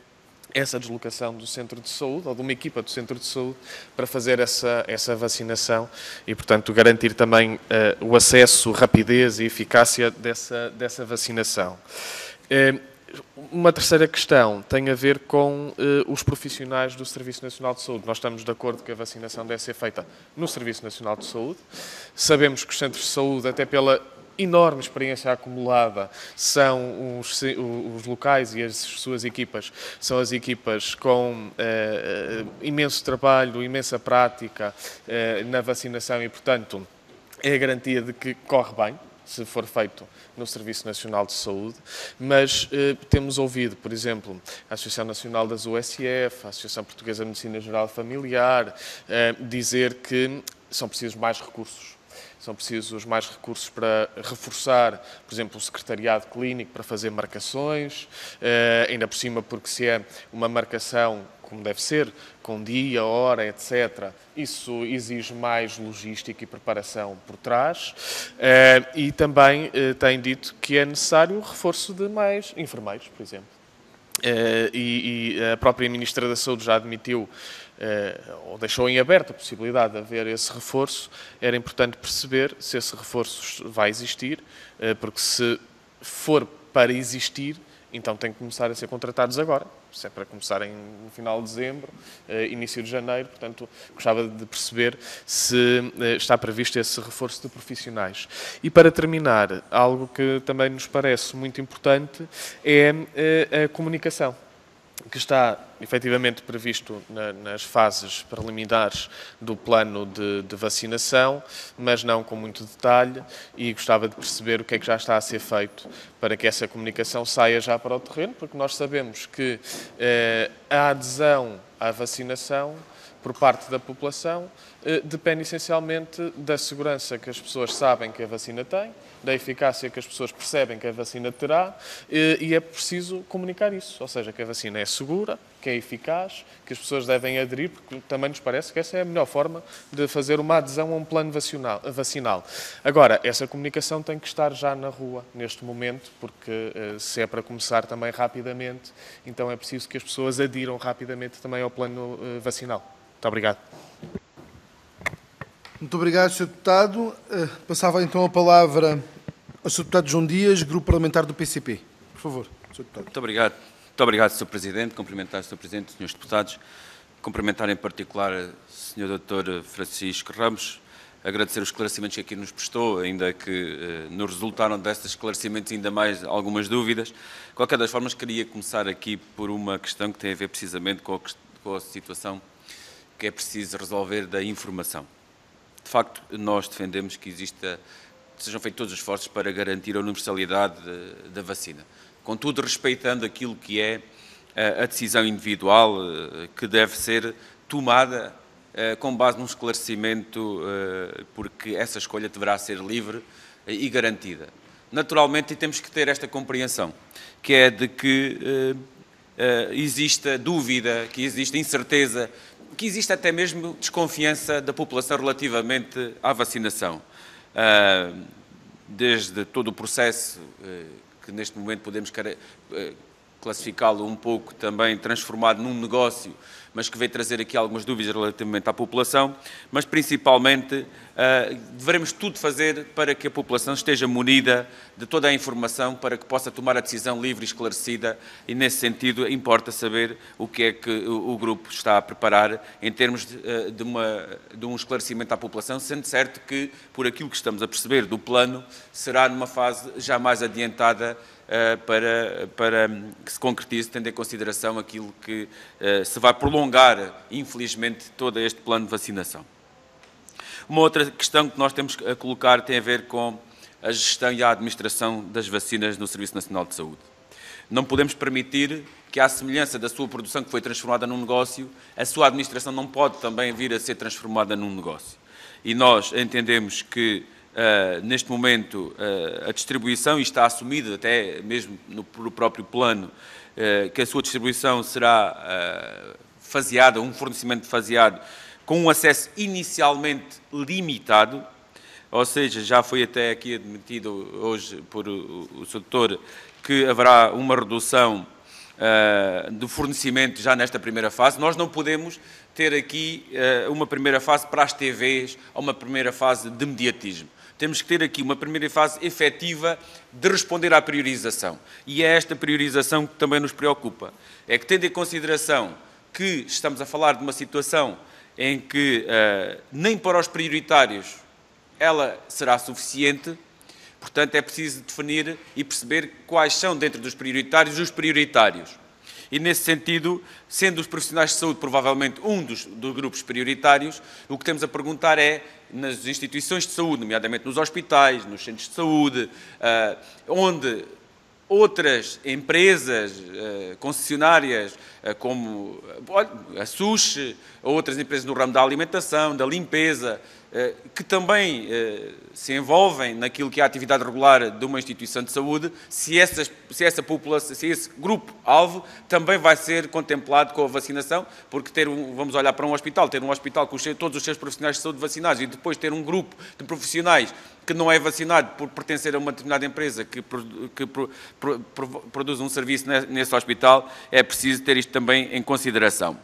essa deslocação do centro de saúde ou de uma equipa do centro de saúde para fazer essa vacinação e, portanto, garantir também o acesso, rapidez e eficácia dessa vacinação. Uma terceira questão tem a ver com os profissionais do Serviço Nacional de Saúde. Nós estamos de acordo que a vacinação deve ser feita no Serviço Nacional de Saúde. Sabemos que os centros de saúde, até pela enorme experiência acumulada, são os locais e as suas equipas, são as equipas com imenso trabalho, imensa prática na vacinação e, portanto, é a garantia de que corre bem, se for feito no Serviço Nacional de Saúde, mas temos ouvido, por exemplo, a Associação Nacional das USF, a Associação Portuguesa de Medicina Geral Familiar, dizer que são precisos mais recursos. São precisos mais recursos para reforçar, por exemplo, o secretariado clínico para fazer marcações, ainda por cima porque se é uma marcação como deve ser, com dia, hora, etc., isso exige mais logística e preparação por trás, e também tem dito que é necessário o reforço de mais enfermeiros, por exemplo. E a própria Ministra da Saúde já admitiu, ou deixou em aberto a possibilidade de haver esse reforço. Era importante perceber se esse reforço vai existir, porque se for para existir, então têm que começar a ser contratados agora, se é para começarem no final de dezembro, início de janeiro. Portanto, gostava de perceber se está previsto esse reforço de profissionais. E para terminar, algo que também nos parece muito importante é a comunicação, que está efetivamente previsto nas fases preliminares do plano de vacinação, mas não com muito detalhe, e gostava de perceber o que é que já está a ser feito para que essa comunicação saia já para o terreno, porque nós sabemos que a adesão à vacinação por parte da população depende essencialmente da segurança que as pessoas sabem que a vacina tem, da eficácia que as pessoas percebem que a vacina terá, e é preciso comunicar isso, ou seja, que a vacina é segura, que é eficaz, que as pessoas devem aderir, porque também nos parece que essa é a melhor forma de fazer uma adesão a um plano vacinal. Agora, essa comunicação tem que estar já na rua, neste momento, porque se é para começar também rapidamente, então é preciso que as pessoas adiram rapidamente também ao plano vacinal. Muito obrigado. Muito obrigado, Sr. Deputado. Passava então a palavra ao Sr. Deputado João Dias, Grupo Parlamentar do PCP. Por favor, Sr. Deputado. Muito obrigado. Muito obrigado, Sr. Presidente. Cumprimentar o Sr. Presidente, Srs. Deputados. Cumprimentar em particular o Sr. Dr. Francisco Ramos. Agradecer os esclarecimentos que aqui nos prestou, ainda que nos resultaram destes esclarecimentos ainda mais algumas dúvidas. De qualquer das formas, queria começar aqui por uma questão que tem a ver precisamente com a situação que é preciso resolver da informação. De facto, nós defendemos que sejam feitos todos os esforços para garantir a universalidade da vacina. Contudo, respeitando aquilo que é a decisão individual que deve ser tomada com base num esclarecimento, porque essa escolha deverá ser livre e garantida. Naturalmente, e temos que ter esta compreensão, que é de que exista dúvida, que exista incerteza, que existe até mesmo desconfiança da população relativamente à vacinação. Desde todo o processo, que neste momento podemos classificá-lo um pouco também transformado num negócio, mas que veio trazer aqui algumas dúvidas relativamente à população, mas principalmente devemos tudo fazer para que a população esteja munida de toda a informação para que possa tomar a decisão livre e esclarecida, e nesse sentido importa saber o que é que o grupo está a preparar em termos de um esclarecimento à população, sendo certo que, por aquilo que estamos a perceber do plano, será numa fase já mais adiantada para que se concretize, tendo em consideração aquilo que se vai prolongar, infelizmente, todo este plano de vacinação. Uma outra questão que nós temos a colocar tem a ver com a gestão e a administração das vacinas no Serviço Nacional de Saúde. Não podemos permitir que, à semelhança da sua produção que foi transformada num negócio, a sua administração não pode também vir a ser transformada num negócio. E nós entendemos que neste momento a distribuição, e está assumida até mesmo no próprio plano, que a sua distribuição será faseada, um fornecimento faseado, com um acesso inicialmente limitado, ou seja, já foi até aqui admitido hoje por o Sr. Doutor que haverá uma redução do fornecimento já nesta primeira fase. Nós não podemos ter aqui uma primeira fase para as TVs ou uma primeira fase de mediatismo. Temos que ter aqui uma primeira fase efetiva de responder à priorização. E é esta priorização que também nos preocupa. É que, tendo em consideração que estamos a falar de uma situação em que nem para os prioritários ela será suficiente, portanto é preciso definir e perceber quais são, dentro dos prioritários, os prioritários. E, nesse sentido, sendo os profissionais de saúde provavelmente um dos grupos prioritários, o que temos a perguntar é, nas instituições de saúde, nomeadamente nos hospitais, nos centros de saúde, onde outras empresas concessionárias, como a SUS, outras empresas no ramo da alimentação, da limpeza, que também se envolvem naquilo que é a atividade regular de uma instituição de saúde, se essa população, se esse grupo-alvo também vai ser contemplado com a vacinação, porque vamos olhar para um hospital, ter um hospital com todos os seus profissionais de saúde vacinados e depois ter um grupo de profissionais que não é vacinado por pertencer a uma determinada empresa que produz um serviço nesse hospital, é preciso ter isto também em consideração.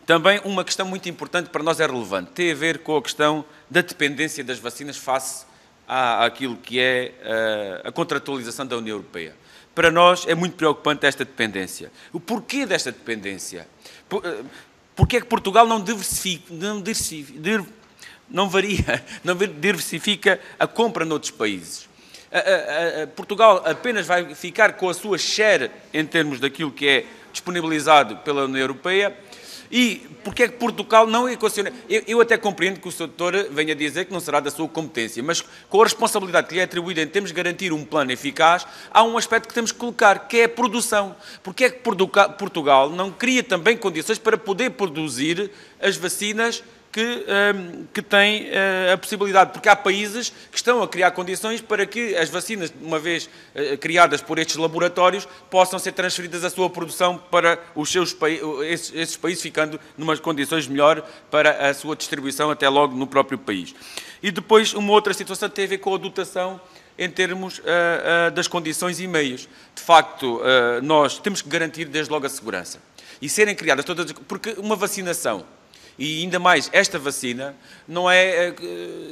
Também uma questão muito importante para nós é relevante, tem a ver com a questão da dependência das vacinas face àquilo que é a contratualização da União Europeia. para nós é muito preocupante esta dependência. O porquê desta dependência? Porquê é que Portugal não diversifica a compra noutros países? Portugal apenas vai ficar com a sua share em termos daquilo que é disponibilizado pela União Europeia. E porque é que Portugal não equaciona? Eu até compreendo que o Sr. Doutor venha dizer que não será da sua competência, mas com a responsabilidade que lhe é atribuída em termos de garantir um plano eficaz, há um aspecto que temos que colocar, que é a produção. Porque é que Portugal não cria também condições para poder produzir as vacinas que têm a possibilidade, porque há países que estão a criar condições para que as vacinas, uma vez criadas por estes laboratórios, possam ser transferidas a sua produção para esses países, ficando numas condições melhores para a sua distribuição até logo no próprio país. E depois uma outra situação tem a ver com a dotação em termos das condições e meios. De facto, nós temos que garantir desde logo a segurança. E serem criadas todas, porque uma vacinação, e ainda mais, esta vacina não é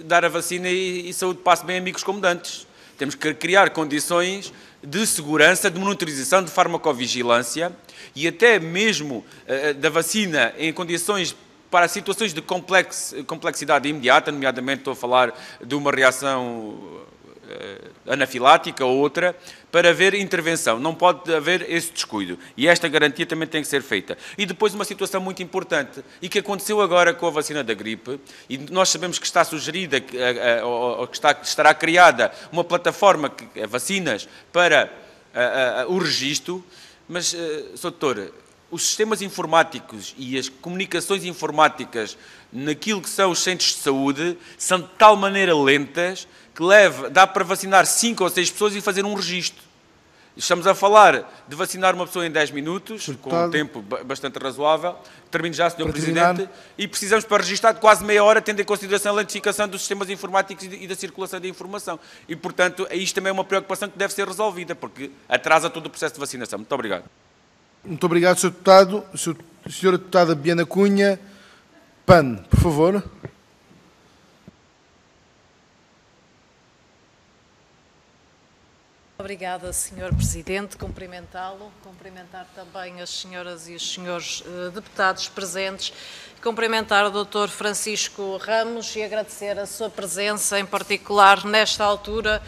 dar a vacina e saúde passe bem amigos como dantes. Temos que criar condições de segurança, de monitorização, de farmacovigilância e até mesmo da vacina em condições para situações de complexidade imediata, nomeadamente estou a falar de uma reação anafilática ou outra, para haver intervenção. Não pode haver esse descuido. E esta garantia também tem que ser feita. E depois uma situação muito importante, e que aconteceu agora com a vacina da gripe, e nós sabemos que está sugerida, ou que estará criada uma plataforma, vacinas, para o registro, mas, Sr. Doutor, os sistemas informáticos e as comunicações informáticas naquilo que são os centros de saúde são de tal maneira lentas que dá para vacinar 5 ou 6 pessoas e fazer um registro. Estamos a falar de vacinar uma pessoa em 10 minutos, com um tempo bastante razoável. Termino já, Sr. Presidente. E precisamos para registrar de quase meia hora, tendo em consideração a lentificação dos sistemas informáticos e da circulação da informação. E, portanto, isto também é uma preocupação que deve ser resolvida, porque atrasa todo o processo de vacinação. Muito obrigado. Muito obrigado, Sr. Deputado. Senhora Deputada Biana Cunha, PAN, por favor. Obrigada, Sr. Presidente. Cumprimentá-lo, cumprimentar também as senhoras e os senhores deputados presentes, cumprimentar o Dr. Francisco Ramos e agradecer a sua presença, em particular nesta altura,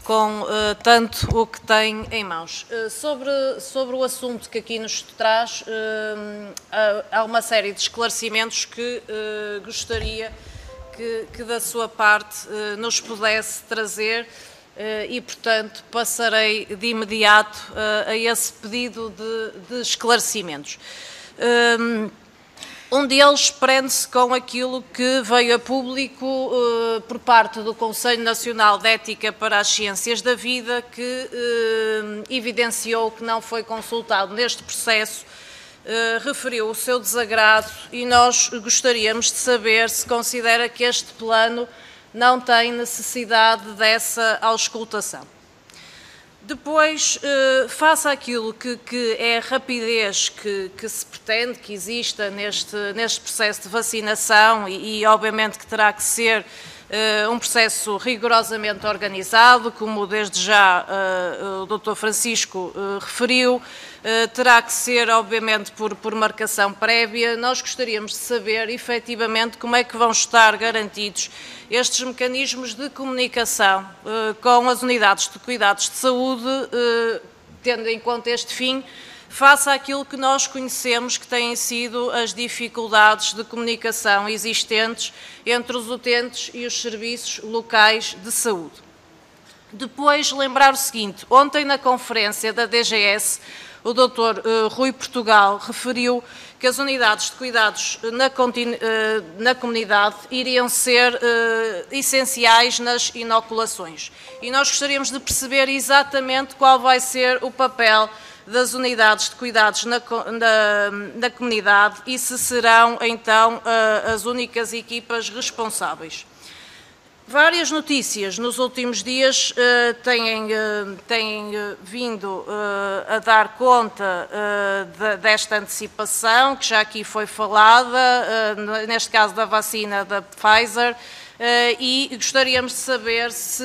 com tanto o que tem em mãos. Sobre o assunto que aqui nos traz, há uma série de esclarecimentos que gostaria que da sua parte nos pudesse trazer e, portanto, passarei de imediato a esse pedido de esclarecimentos. Um deles prende-se com aquilo que veio a público por parte do Conselho Nacional de Ética para as Ciências da Vida, que evidenciou que não foi consultado neste processo, referiu o seu desagrado e nós gostaríamos de saber se considera que este plano não tem necessidade dessa auscultação. Depois, face àquilo que é a rapidez que se pretende que exista neste processo de vacinação e obviamente que terá que ser um processo rigorosamente organizado, como desde já o Dr. Francisco referiu, terá que ser obviamente por marcação prévia. Nós gostaríamos de saber efetivamente como é que vão estar garantidos estes mecanismos de comunicação com as unidades de cuidados de saúde, tendo em conta este fim, face àquilo que nós conhecemos que têm sido as dificuldades de comunicação existentes entre os utentes e os serviços locais de saúde. Depois, lembrar o seguinte: ontem na conferência da DGS, o Dr. Rui Portugal referiu que as unidades de cuidados na comunidade iriam ser essenciais nas inoculações. E nós gostaríamos de perceber exatamente qual vai ser o papel das unidades de cuidados na comunidade e se serão, então, as únicas equipas responsáveis. Várias notícias nos últimos dias têm vindo a dar conta desta antecipação, que já aqui foi falada, neste caso da vacina da Pfizer, e gostaríamos de saber se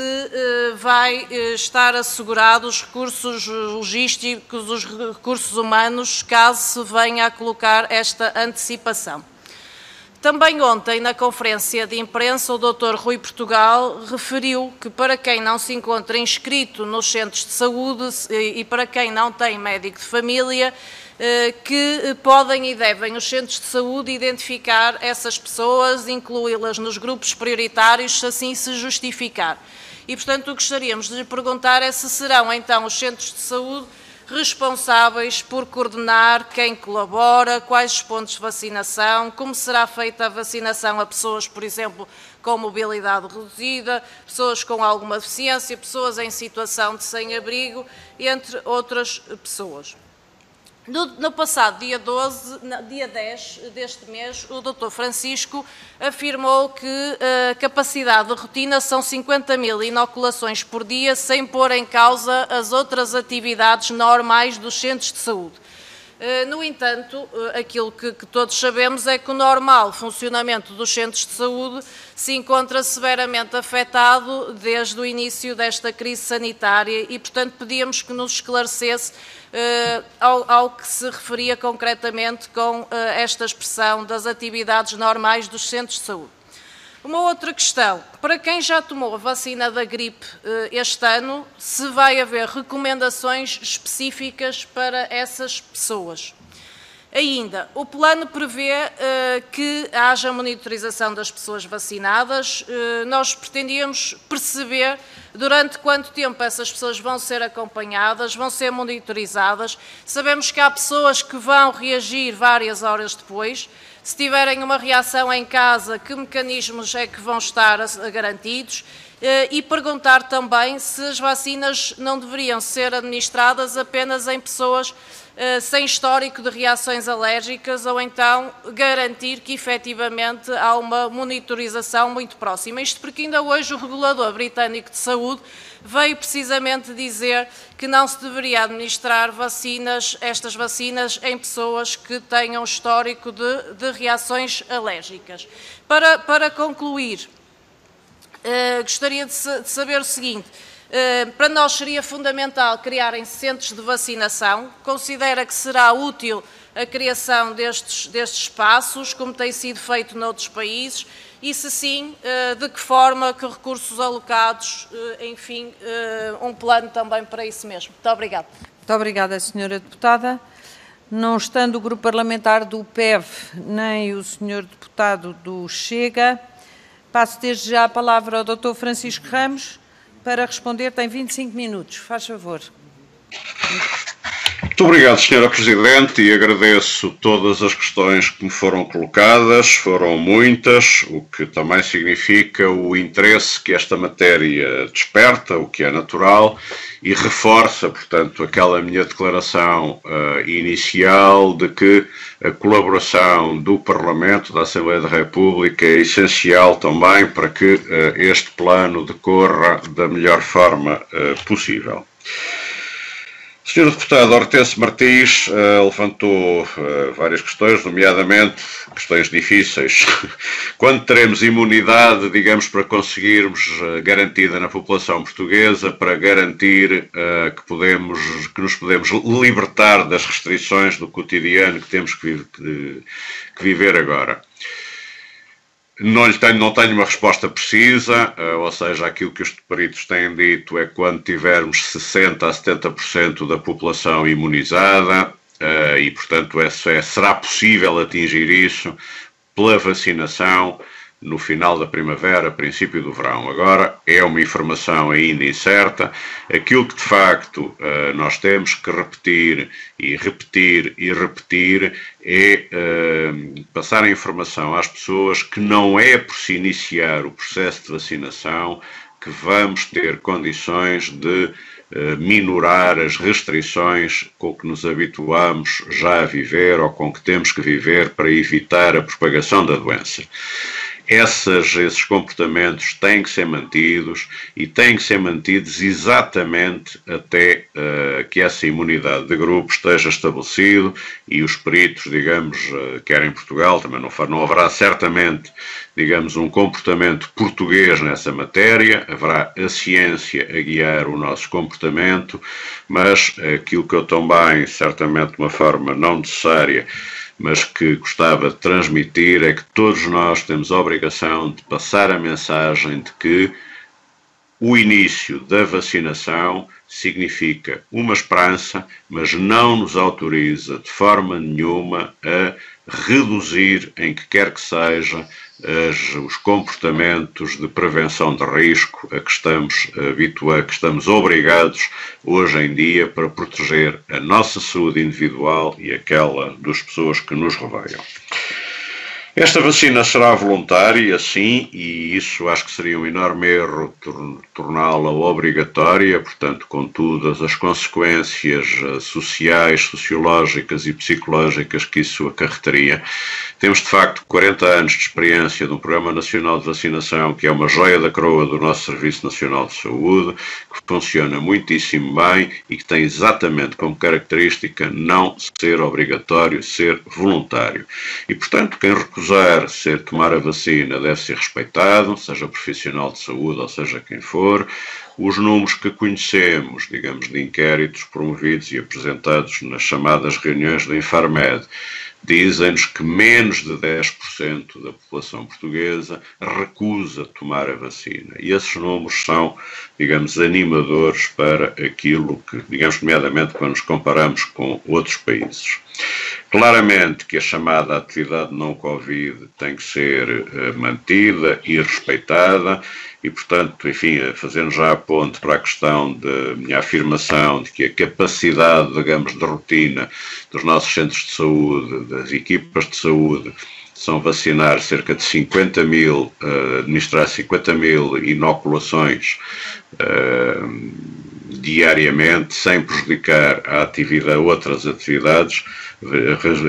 vai estar assegurado os recursos logísticos, os recursos humanos, caso se venha a colocar esta antecipação. Também ontem, na conferência de imprensa, o Dr. Rui Portugal referiu que para quem não se encontra inscrito nos centros de saúde e para quem não tem médico de família, que podem e devem os centros de saúde identificar essas pessoas, incluí-las nos grupos prioritários, se assim se justificar. E, portanto, gostaríamos de lhe perguntar é se serão, então, os centros de saúde responsáveis por coordenar quem colabora, quais os pontos de vacinação, como será feita a vacinação a pessoas, por exemplo, com mobilidade reduzida, pessoas com alguma deficiência, pessoas em situação de sem-abrigo, entre outras pessoas. No passado dia 10 deste mês, o Dr. Francisco afirmou que a capacidade de rotina são 50.000 inoculações por dia, sem pôr em causa as outras atividades normais dos centros de saúde. No entanto, aquilo que todos sabemos é que o normal funcionamento dos centros de saúde se encontra severamente afetado desde o início desta crise sanitária e, portanto, pedíamos que nos esclarecesse ao que se referia concretamente com esta expressão das atividades normais dos centros de saúde. Uma outra questão, para quem já tomou a vacina da gripe este ano, se vai haver recomendações específicas para essas pessoas. Ainda, o plano prevê que haja monitorização das pessoas vacinadas. Nós pretendíamos perceber durante quanto tempo essas pessoas vão ser acompanhadas, vão ser monitorizadas. Sabemos que há pessoas que vão reagir várias horas depois. Se tiverem uma reação em casa, que mecanismos é que vão estar garantidos? E perguntar também se as vacinas não deveriam ser administradas apenas em pessoas sem histórico de reações alérgicas ou então garantir que efetivamente há uma monitorização muito próxima. Isto porque ainda hoje o regulador britânico de saúde veio precisamente dizer que não se deveria administrar estas vacinas em pessoas que tenham histórico de reações alérgicas. Para concluir, gostaria de saber o seguinte. Para nós seria fundamental criarem centros de vacinação. Considera que será útil a criação destes espaços, como tem sido feito noutros países? E se sim, de que forma, que recursos alocados, enfim, um plano também para isso mesmo. Muito obrigada. Muito obrigada, Sra. Deputada. Não estando o Grupo Parlamentar do PEV, nem o Sr. Deputado do Chega, passo desde já a palavra ao Dr. Francisco Ramos para responder. Tem 25 minutos. Faz favor. Muito obrigado, Sra. Presidente, e agradeço todas as questões que me foram colocadas. Foram muitas, o que também significa o interesse que esta matéria desperta, o que é natural, e reforça, portanto, aquela minha declaração inicial de que a colaboração do Parlamento, da Assembleia da República, é essencial também para que este plano decorra da melhor forma possível. Sr. Deputado Hortêncio Martins levantou várias questões, nomeadamente questões difíceis. Quando teremos imunidade, digamos, para conseguirmos garantida na população portuguesa, para garantir que nos podemos libertar das restrições do cotidiano que temos que viver agora? Não tenho uma resposta precisa, ou seja, aquilo que os peritos têm dito é que quando tivermos 60% a 70% da população imunizada, e portanto será possível atingir isso pela vacinação no final da primavera, princípio do verão. Agora, é uma informação ainda incerta. Aquilo que, de facto, nós temos que repetir é passar a informação às pessoas que não é por se iniciar o processo de vacinação que vamos ter condições de minorar as restrições com que nos habituamos já a viver ou com que temos que viver para evitar a propagação da doença. esses comportamentos têm que ser mantidos e têm que ser mantidos exatamente até que essa imunidade de grupo esteja estabelecido e os peritos, digamos, quer em Portugal, também não haverá certamente, digamos, um comportamento português nessa matéria, haverá a ciência a guiar o nosso comportamento, mas aquilo que eu também, certamente de uma forma não necessária, mas que gostava de transmitir é que todos nós temos a obrigação de passar a mensagem de que o início da vacinação significa uma esperança, mas não nos autoriza de forma nenhuma a reduzir, em que quer que seja, os comportamentos de prevenção de risco a que estamos obrigados hoje em dia para proteger a nossa saúde individual e aquela das pessoas que nos rodeiam. Esta vacina será voluntária, sim, e isso acho que seria um enorme erro torná-la obrigatória, portanto, com todas as consequências sociais, sociológicas e psicológicas que isso acarretaria. Temos, de facto, 40 anos de experiência de um Programa Nacional de Vacinação, que é uma joia da coroa do nosso Serviço Nacional de Saúde, que funciona muitíssimo bem e que tem exatamente como característica não ser obrigatório, ser voluntário. E, portanto, quem recusar tomar a vacina deve ser respeitado, seja profissional de saúde ou seja quem for. Os números que conhecemos, digamos, de inquéritos promovidos e apresentados nas chamadas reuniões da Infarmed, dizem-nos que menos de 10% da população portuguesa recusa tomar a vacina. E esses números são, digamos, animadores para aquilo que, digamos, nomeadamente quando nos comparamos com outros países. Claramente que a chamada atividade não Covid tem que ser mantida e respeitada e, portanto, enfim, fazendo já a ponte para a questão da minha afirmação de que a capacidade, digamos, de rotina dos nossos centros de saúde, das equipas de saúde, são vacinar cerca de 50 mil, administrar 50 mil inoculações diariamente, sem prejudicar outras atividades.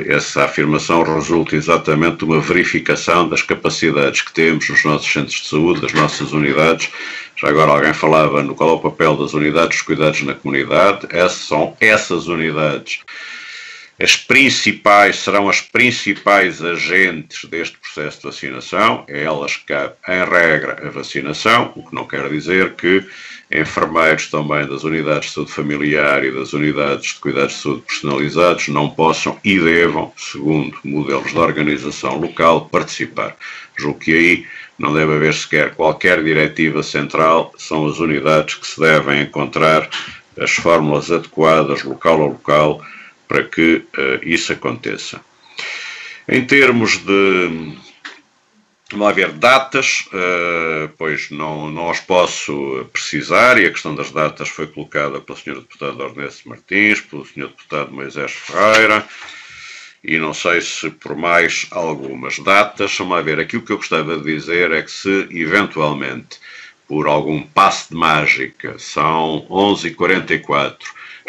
Essa afirmação resulta exatamente de uma verificação das capacidades que temos nos nossos centros de saúde, das nossas unidades. Já agora alguém falava no qual é o papel das unidades de cuidados na comunidade. São essas unidades serão as principais agentes deste processo de vacinação. É elas que cabe, em regra, a vacinação, o que não quer dizer que enfermeiros também das unidades de saúde familiar e das unidades de cuidados de saúde personalizados não possam e devam, segundo modelos de organização local, participar. Julgo que aí não deve haver sequer qualquer diretiva central, são as unidades que se devem encontrar as fórmulas adequadas, local a local, para que isso aconteça. Em termos de, vamos lá ver, datas, pois não as posso precisar, e a questão das datas foi colocada pela Sra. Deputada Orneste Martins, pelo Sr. Deputado Moisés Ferreira, e não sei se por mais algumas datas. Vamos lá ver, aquilo que eu gostava de dizer é que se eventualmente, por algum passe de mágica, são 11h44,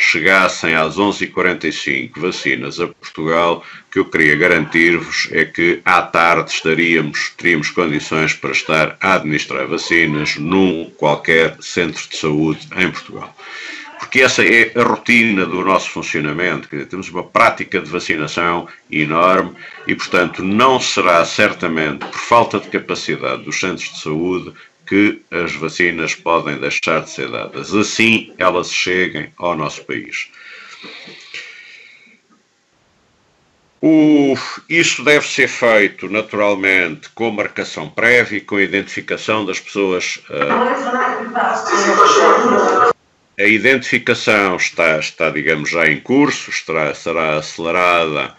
chegassem às 11h45 vacinas a Portugal, o que eu queria garantir-vos é que à tarde teríamos condições para estar a administrar vacinas num qualquer centro de saúde em Portugal. Porque essa é a rotina do nosso funcionamento, quer dizer, temos uma prática de vacinação enorme e, portanto, não será certamente por falta de capacidade dos centros de saúde que as vacinas podem deixar de ser dadas. Assim elas cheguem ao nosso país. Isso deve ser feito, naturalmente, com marcação prévia e com identificação das pessoas. A identificação está, digamos, já em curso, será acelerada,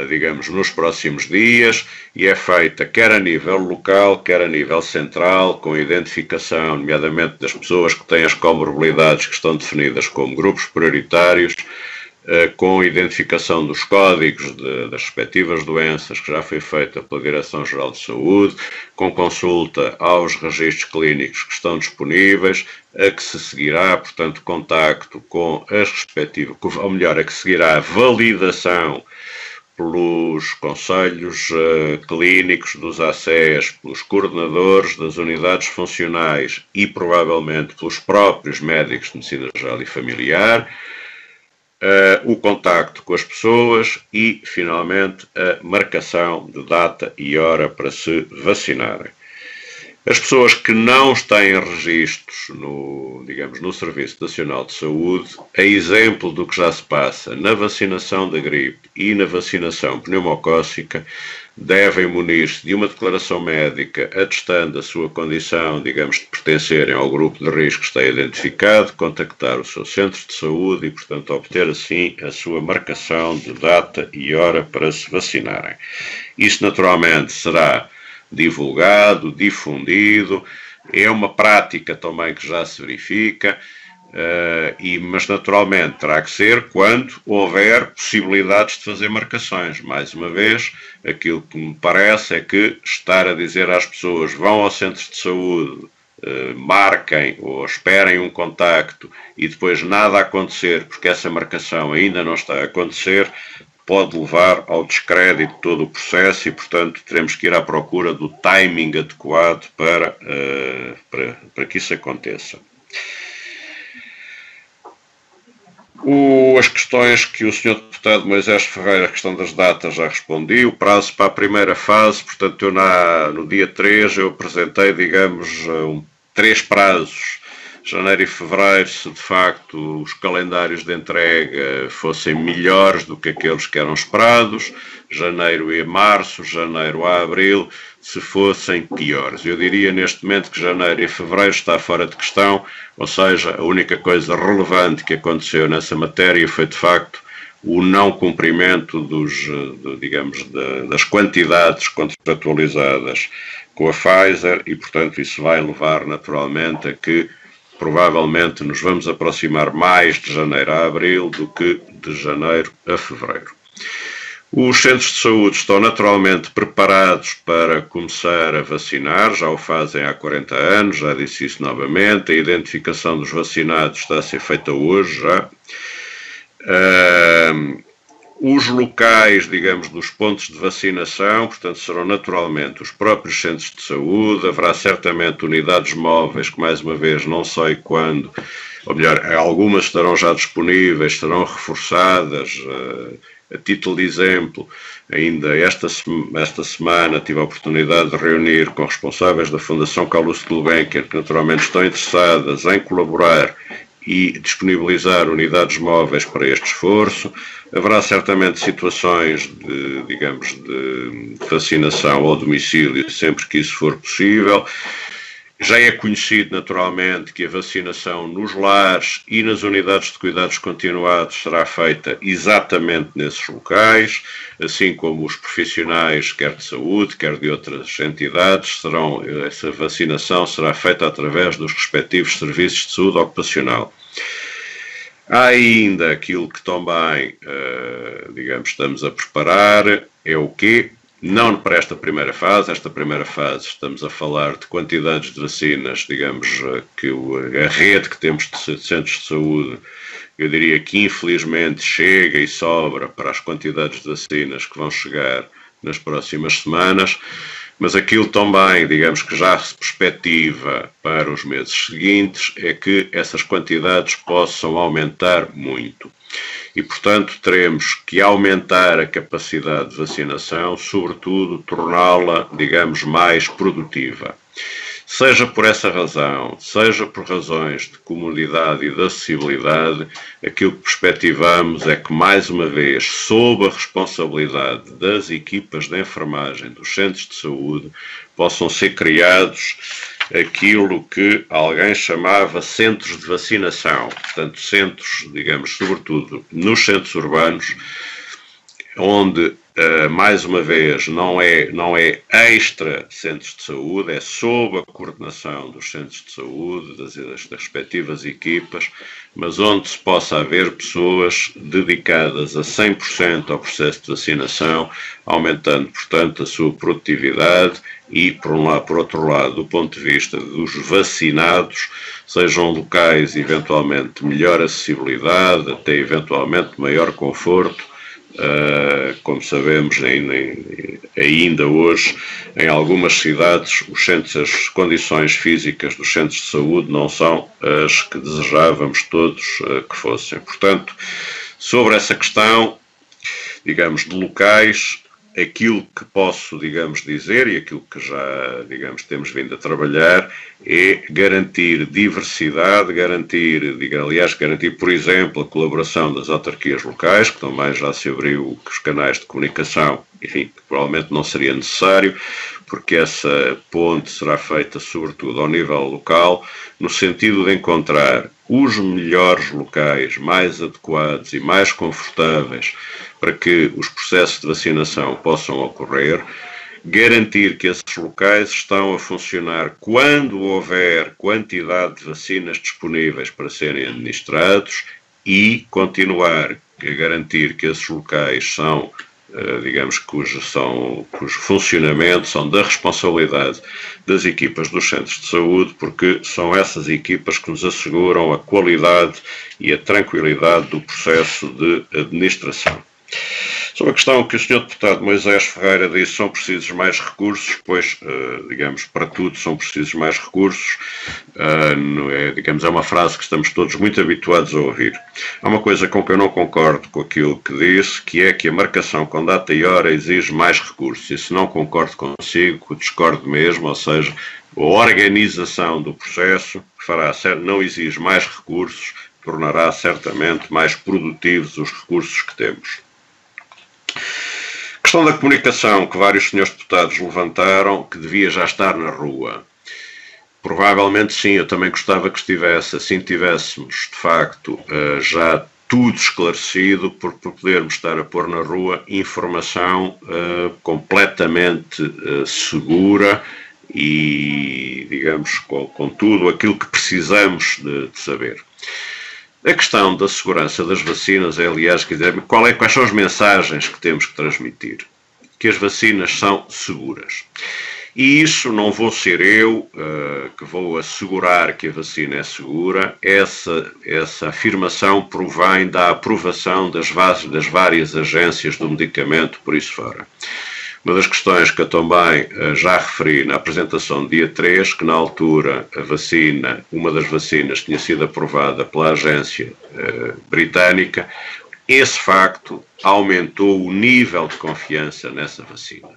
digamos, nos próximos dias, e é feita quer a nível local, quer a nível central, com identificação, nomeadamente das pessoas que têm as comorbilidades que estão definidas como grupos prioritários, com identificação dos códigos das respectivas doenças, que já foi feita pela Direção-Geral de Saúde, com consulta aos registros clínicos que estão disponíveis, a que se seguirá, portanto, contacto com as respectivas, ou melhor, a que seguirá a validação pelos conselhos clínicos dos ACES, pelos coordenadores das unidades funcionais e provavelmente pelos próprios médicos de medicina geral e familiar, o contacto com as pessoas e, finalmente, a marcação de data e hora para se vacinarem. As pessoas que não têm registros no Serviço Nacional de Saúde, a exemplo do que já se passa na vacinação da gripe e na vacinação pneumocócica, devem munir-se de uma declaração médica atestando a sua condição, de pertencerem ao grupo de risco que está identificado, contactar o seu centro de saúde e, portanto, obter assim a sua marcação de data e hora para se vacinarem. Isso, naturalmente, será divulgado, difundido, é uma prática também que já se verifica, mas naturalmente terá que ser quando houver possibilidades de fazer marcações. Mais uma vez, aquilo que me parece é que estar a dizer às pessoas vão ao centro de saúde, marquem ou esperem um contacto e depois nada acontecer porque essa marcação ainda não está a acontecer, pode levar ao descrédito de todo o processo e, portanto, teremos que ir à procura do timing adequado para que isso aconteça. As questões que o Sr. Deputado Moisés Ferreira, a questão das datas, já respondi. O prazo para a primeira fase, portanto, no dia 3 eu apresentei, 3 prazos. Janeiro e fevereiro, se de facto os calendários de entrega fossem melhores do que aqueles que eram esperados, janeiro e março, janeiro a abril, se fossem piores. Eu diria neste momento que janeiro e fevereiro está fora de questão, ou seja, a única coisa relevante que aconteceu nessa matéria foi de facto o não cumprimento das quantidades contratualizadas com a Pfizer e, portanto, isso vai levar naturalmente a que provavelmente nos vamos aproximar mais de janeiro a abril do que de janeiro a fevereiro. Os centros de saúde estão naturalmente preparados para começar a vacinar, já o fazem há 40 anos, já disse isso novamente, a identificação dos vacinados está a ser feita hoje já. Os locais, dos pontos de vacinação, portanto, serão naturalmente os próprios centros de saúde, haverá certamente unidades móveis que, mais uma vez, não sei quando, ou melhor, algumas estarão já disponíveis, estarão reforçadas. A título de exemplo, ainda esta semana tive a oportunidade de reunir com responsáveis da Fundação Calouste Gulbenkian, que naturalmente estão interessadas em colaborar e disponibilizar unidades móveis para este esforço. Haverá certamente situações de vacinação ao domicílio, sempre que isso for possível. Já é conhecido, naturalmente, que a vacinação nos lares e nas unidades de cuidados continuados será feita exatamente nesses locais, assim como os profissionais, quer de saúde, quer de outras entidades, essa vacinação será feita através dos respectivos serviços de saúde ocupacional. Há ainda aquilo que também, estamos a preparar, é o quê? Não para esta primeira fase estamos a falar de quantidades de vacinas, que a rede que temos de centros de saúde, eu diria que infelizmente chega e sobra para as quantidades de vacinas que vão chegar nas próximas semanas, mas aquilo também, que já se perspectiva para os meses seguintes, é que essas quantidades possam aumentar muito. E, portanto, teremos que aumentar a capacidade de vacinação, sobretudo torná-la, mais produtiva. Seja por essa razão, seja por razões de comodidade e de acessibilidade, aquilo que perspectivamos é que, mais uma vez, sob a responsabilidade das equipas de enfermagem dos centros de saúde, possam ser criados aquilo que alguém chamava centros de vacinação, portanto, centros, sobretudo nos centros urbanos, onde, mais uma vez, não é extra centros de saúde, é sob a coordenação dos centros de saúde, das respectivas equipas, mas onde se possa haver pessoas dedicadas a 100% ao processo de vacinação, aumentando, portanto, a sua produtividade e, por outro lado, do ponto de vista dos vacinados, sejam locais eventualmente de melhor acessibilidade, até eventualmente maior conforto, Como sabemos, ainda hoje, em algumas cidades, as condições físicas dos centros de saúde não são as que desejávamos todos que fossem. Portanto, sobre essa questão, digamos, de locais, aquilo que posso, digamos, dizer e aquilo que já, digamos, temos vindo a trabalhar é garantir diversidade, garantir, por exemplo, a colaboração das autarquias locais, que também já se abriu os canais de comunicação, enfim, que provavelmente não seria necessário, porque essa ponte será feita sobretudo ao nível local, no sentido de encontrar os melhores locais, mais adequados e mais confortáveis para que os processos de vacinação possam ocorrer, garantir que esses locais estão a funcionar quando houver quantidade de vacinas disponíveis para serem administrados e continuar a garantir que esses locais são, digamos, cujo funcionamento são da responsabilidade das equipas dos centros de saúde, porque são essas equipas que nos asseguram a qualidade e a tranquilidade do processo de administração. Sobre a questão que o Sr. Deputado Moisés Ferreira disse, são precisos mais recursos, pois, digamos, para tudo são precisos mais recursos, é uma frase que estamos todos muito habituados a ouvir. Há uma coisa com que eu não concordo com aquilo que disse, que é que a marcação com data e hora exige mais recursos. Isso não concordo consigo, discordo mesmo, ou seja, a organização do processo não exige mais recursos, tornará certamente mais produtivos os recursos que temos. A questão da comunicação que vários senhores deputados levantaram, que devia já estar na rua. Provavelmente sim, eu também gostava que estivesse, assim tivéssemos de facto já tudo esclarecido, por podermos estar a pôr na rua informação completamente segura e, digamos, com tudo aquilo que precisamos de saber. A questão da segurança das vacinas é, aliás, quais são as mensagens que temos que transmitir? Que as vacinas são seguras. E isso não vou ser eu que vou assegurar que a vacina é segura. Essa afirmação provém da aprovação das várias agências do medicamento por isso fora. Uma das questões que eu também já referi na apresentação do dia 3, que na altura uma das vacinas tinha sido aprovada pela agência britânica, esse facto aumentou o nível de confiança nessa vacina.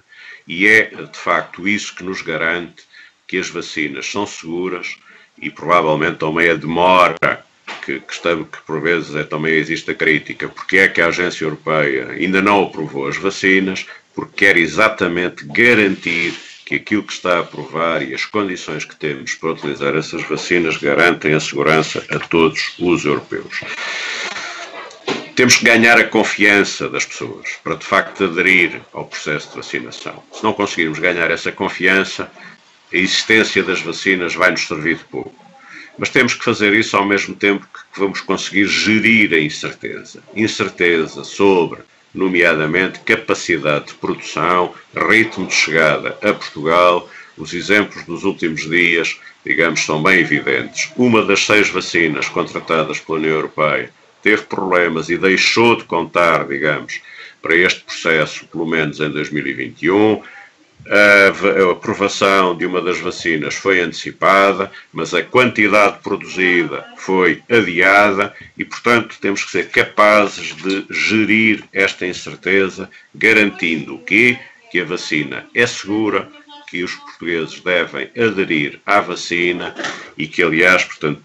E é, de facto, isso que nos garante que as vacinas são seguras e provavelmente também a demora que por vezes também existe a crítica, porque é que a agência europeia ainda não aprovou as vacinas, porque quer exatamente garantir que aquilo que está a aprovar e as condições que temos para utilizar essas vacinas garantem a segurança a todos os europeus. Temos que ganhar a confiança das pessoas para, de facto, aderir ao processo de vacinação. Se não conseguirmos ganhar essa confiança, a existência das vacinas vai nos servir de pouco. Mas temos que fazer isso ao mesmo tempo que vamos conseguir gerir a incerteza. Incerteza sobre, nomeadamente, capacidade de produção, ritmo de chegada a Portugal. Os exemplos dos últimos dias, digamos, são bem evidentes. Uma das 6 vacinas contratadas pela União Europeia teve problemas e deixou de contar, digamos, para este processo, pelo menos em 2021. A aprovação de uma das vacinas foi antecipada, mas a quantidade produzida foi adiada e, portanto, temos que ser capazes de gerir esta incerteza, garantindo que a vacina é segura, que os portugueses devem aderir à vacina e que, aliás, portanto,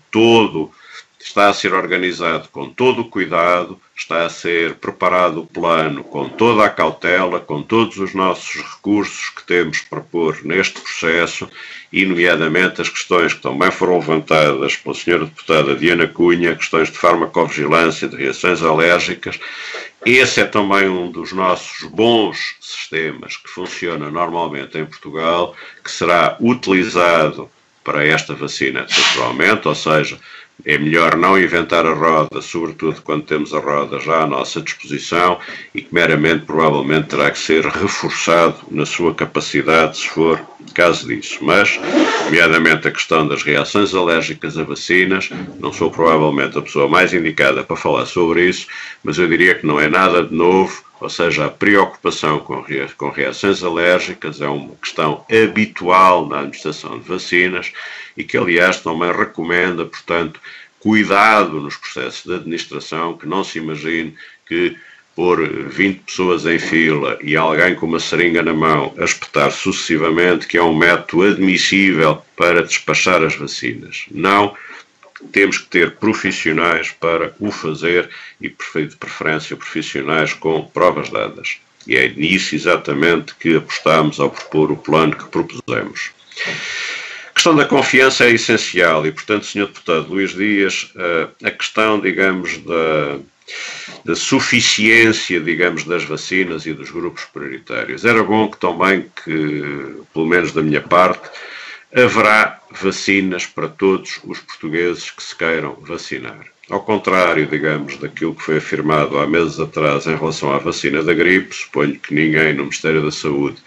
está a ser organizado com todo o cuidado, está a ser preparado o plano com toda a cautela, com todos os nossos recursos que temos para pôr neste processo e, nomeadamente, as questões que também foram levantadas pela Sra. Deputada Diana Cunha, questões de farmacovigilância, de reações alérgicas. Esse é também um dos nossos bons sistemas que funciona normalmente em Portugal, que será utilizado para esta vacina naturalmente, ou seja, é melhor não inventar a roda, sobretudo quando temos a roda já à nossa disposição e que meramente provavelmente terá que ser reforçado na sua capacidade, se for caso disso. Mas, nomeadamente a questão das reações alérgicas a vacinas, não sou provavelmente a pessoa mais indicada para falar sobre isso, mas eu diria que não é nada de novo. ou seja, a preocupação com reações alérgicas é uma questão habitual na administração de vacinas e que, aliás, também recomenda, portanto, cuidado nos processos de administração, que não se imagine que pôr 20 pessoas em fila e alguém com uma seringa na mão a espetar sucessivamente, que é um método admissível para despachar as vacinas. Não, temos que ter profissionais para o fazer e, de preferência, profissionais com provas dadas. E é nisso exatamente que apostamos ao propor o plano que propusemos. A questão da confiança é essencial e, portanto, Sr. Deputado Luís Dias, a questão, digamos, da suficiência, digamos, das vacinas e dos grupos prioritários. Era bom que também, pelo menos da minha parte, haverá vacinas para todos os portugueses que se queiram vacinar. Ao contrário, digamos, daquilo que foi afirmado há meses atrás em relação à vacina da gripe, suponho que ninguém no Ministério da Saúde,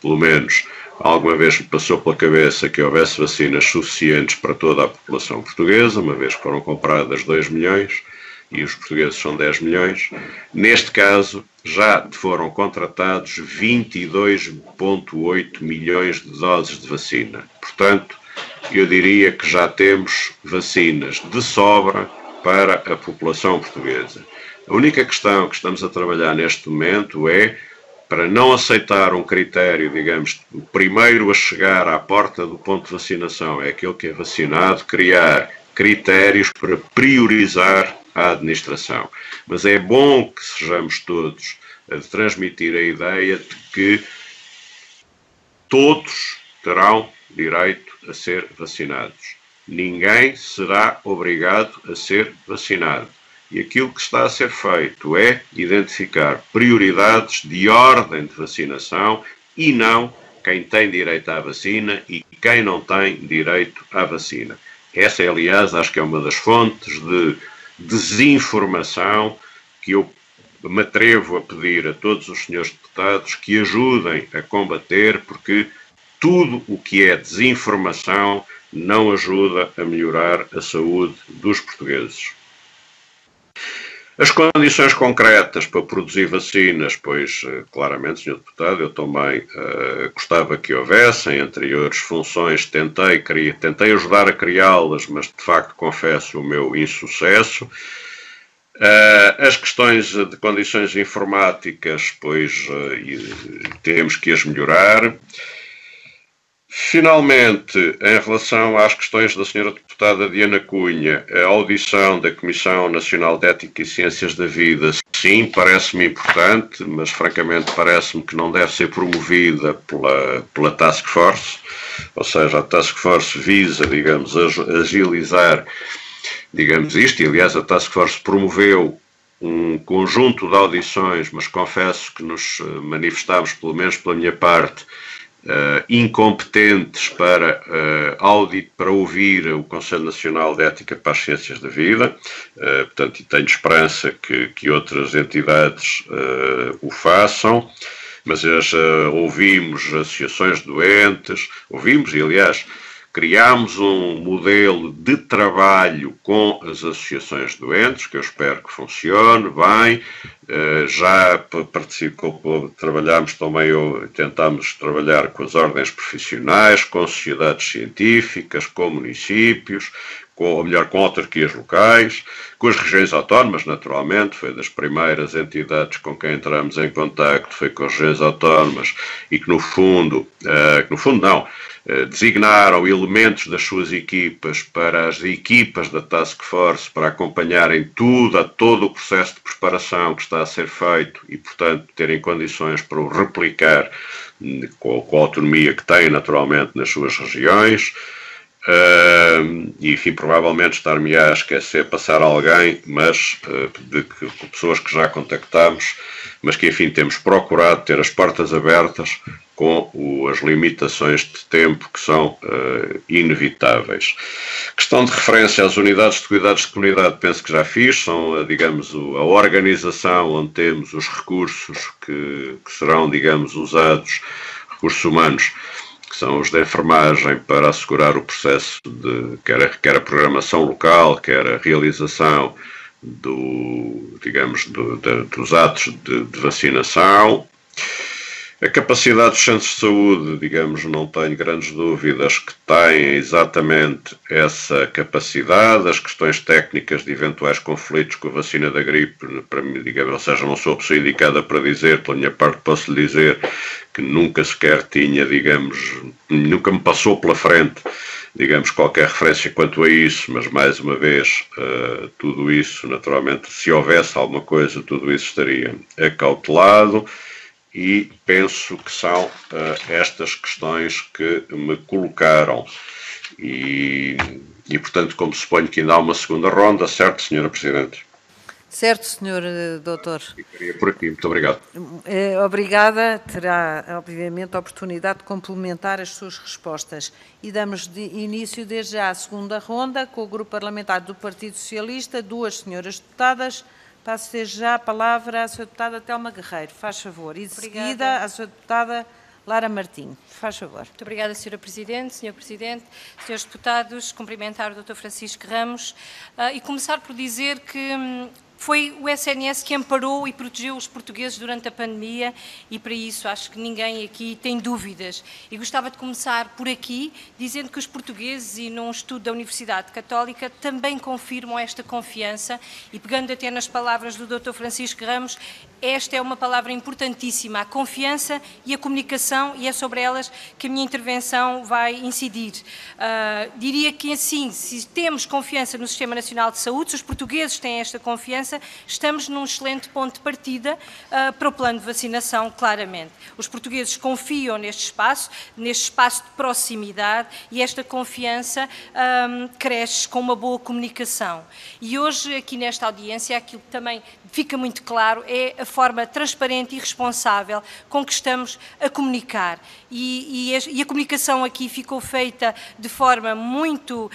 pelo menos alguma vez me passou pela cabeça que houvesse vacinas suficientes para toda a população portuguesa, uma vez que foram compradas 2 milhões, e os portugueses são 10 milhões. Neste caso, já foram contratados 22,8 milhões de doses de vacina. Portanto, eu diria que já temos vacinas de sobra para a população portuguesa. A única questão que estamos a trabalhar neste momento é, para não aceitar um critério, digamos, o primeiro a chegar à porta do ponto de vacinação é aquele que é vacinado, criar critérios para priorizar a administração. Mas é bom que sejamos todos a transmitir a ideia de que todos terão direito a ser vacinados. Ninguém será obrigado a ser vacinado. E aquilo que está a ser feito é identificar prioridades de ordem de vacinação e não quem tem direito à vacina e quem não tem direito à vacina. Essa é, aliás, acho que é uma das fontes de desinformação que eu me atrevo a pedir a todos os senhores deputados que ajudem a combater, porque tudo o que é desinformação não ajuda a melhorar a saúde dos portugueses. As condições concretas para produzir vacinas, pois claramente, Sr. Deputado, eu também gostava que houvessem anteriores funções, tentei ajudar a criá-las, mas de facto confesso o meu insucesso. As questões de condições informáticas, pois temos que as melhorar. Finalmente, em relação às questões da Sra. Deputada Diana Cunha, a audição da Comissão Nacional de Ética e Ciências da Vida, sim, parece-me importante, mas francamente parece-me que não deve ser promovida pela Task Force, ou seja, a Task Force visa, digamos, agilizar, digamos, isto, e aliás a Task Force promoveu um conjunto de audições, mas confesso que nos manifestámos, pelo menos pela minha parte, incompetentes para ouvir o Conselho Nacional de Ética para as Ciências da Vida, portanto, e tenho esperança que outras entidades o façam, mas ouvimos associações de doentes, e aliás criámos um modelo de trabalho com as associações de doentes, que eu espero que funcione bem. Já trabalhámos também, tentámos trabalhar com as ordens profissionais, com sociedades científicas, com municípios, com autarquias locais, com as regiões autónomas, naturalmente, foi das primeiras entidades com quem entramos em contacto, foi com as regiões autónomas, e que no fundo designaram elementos das suas equipas para as equipas da Task Force para acompanharem todo o processo de preparação que está a ser feito e, portanto, terem condições para o replicar com a autonomia que têm, naturalmente, nas suas regiões. E, enfim, provavelmente estar-me-á a esquecer, passar alguém, mas de pessoas que já contactámos, mas que, enfim, temos procurado ter as portas abertas com as limitações de tempo que são inevitáveis. Questão de referência às unidades de cuidados de comunidade, penso que já fiz, são, digamos, a organização onde temos os recursos que serão, digamos, usados, recursos humanos, que são os da enfermagem, para assegurar o processo de quer a programação local, quer a realização dos atos de vacinação. A capacidade dos centros de saúde, digamos, não tenho grandes dúvidas que têm exatamente essa capacidade. As questões técnicas de eventuais conflitos com a vacina da gripe, para mim, digamos, ou seja, não sou a pessoa indicada para dizer, pela minha parte posso lhe dizer que nunca sequer tinha, digamos, nunca me passou pela frente, digamos, qualquer referência quanto a isso, mas mais uma vez, tudo isso, naturalmente, se houvesse alguma coisa, tudo isso estaria acautelado. E penso que são estas questões que me colocaram. E, portanto, como suponho que ainda há uma segunda ronda, certo, Sra. Presidente? Certo, Sr. Doutor. Ficaria por aqui. Muito obrigado. Obrigada. Terá, obviamente, a oportunidade de complementar as suas respostas. E damos início desde já à segunda ronda com o Grupo Parlamentar do Partido Socialista, 2 senhoras deputadas. Passo desde já a palavra à Sra. Deputada Telma Guerreiro, faz favor. E de seguida à Sra. Deputada Lara Martim, faz favor. Muito obrigada, Sra. Presidente, Sr. Presidente, Srs. Deputados, cumprimentar o Dr. Francisco Ramos e começar por dizer que foi o SNS que amparou e protegeu os portugueses durante a pandemia e para isso acho que ninguém aqui tem dúvidas. E gostava de começar por aqui, dizendo que os portugueses, e num estudo da Universidade Católica, também confirmam esta confiança e pegando até nas palavras do Dr. Francisco Ramos, esta é uma palavra importantíssima, a confiança e a comunicação, e é sobre elas que a minha intervenção vai incidir. Diria que assim, se temos confiança no Sistema Nacional de Saúde, se os portugueses têm esta confiança, estamos num excelente ponto de partida para o plano de vacinação, claramente. Os portugueses confiam neste espaço de proximidade, e esta confiança cresce com uma boa comunicação. E hoje, aqui nesta audiência, aquilo que também fica muito claro é a forma transparente e responsável com que estamos a comunicar. E a comunicação aqui ficou feita de forma muito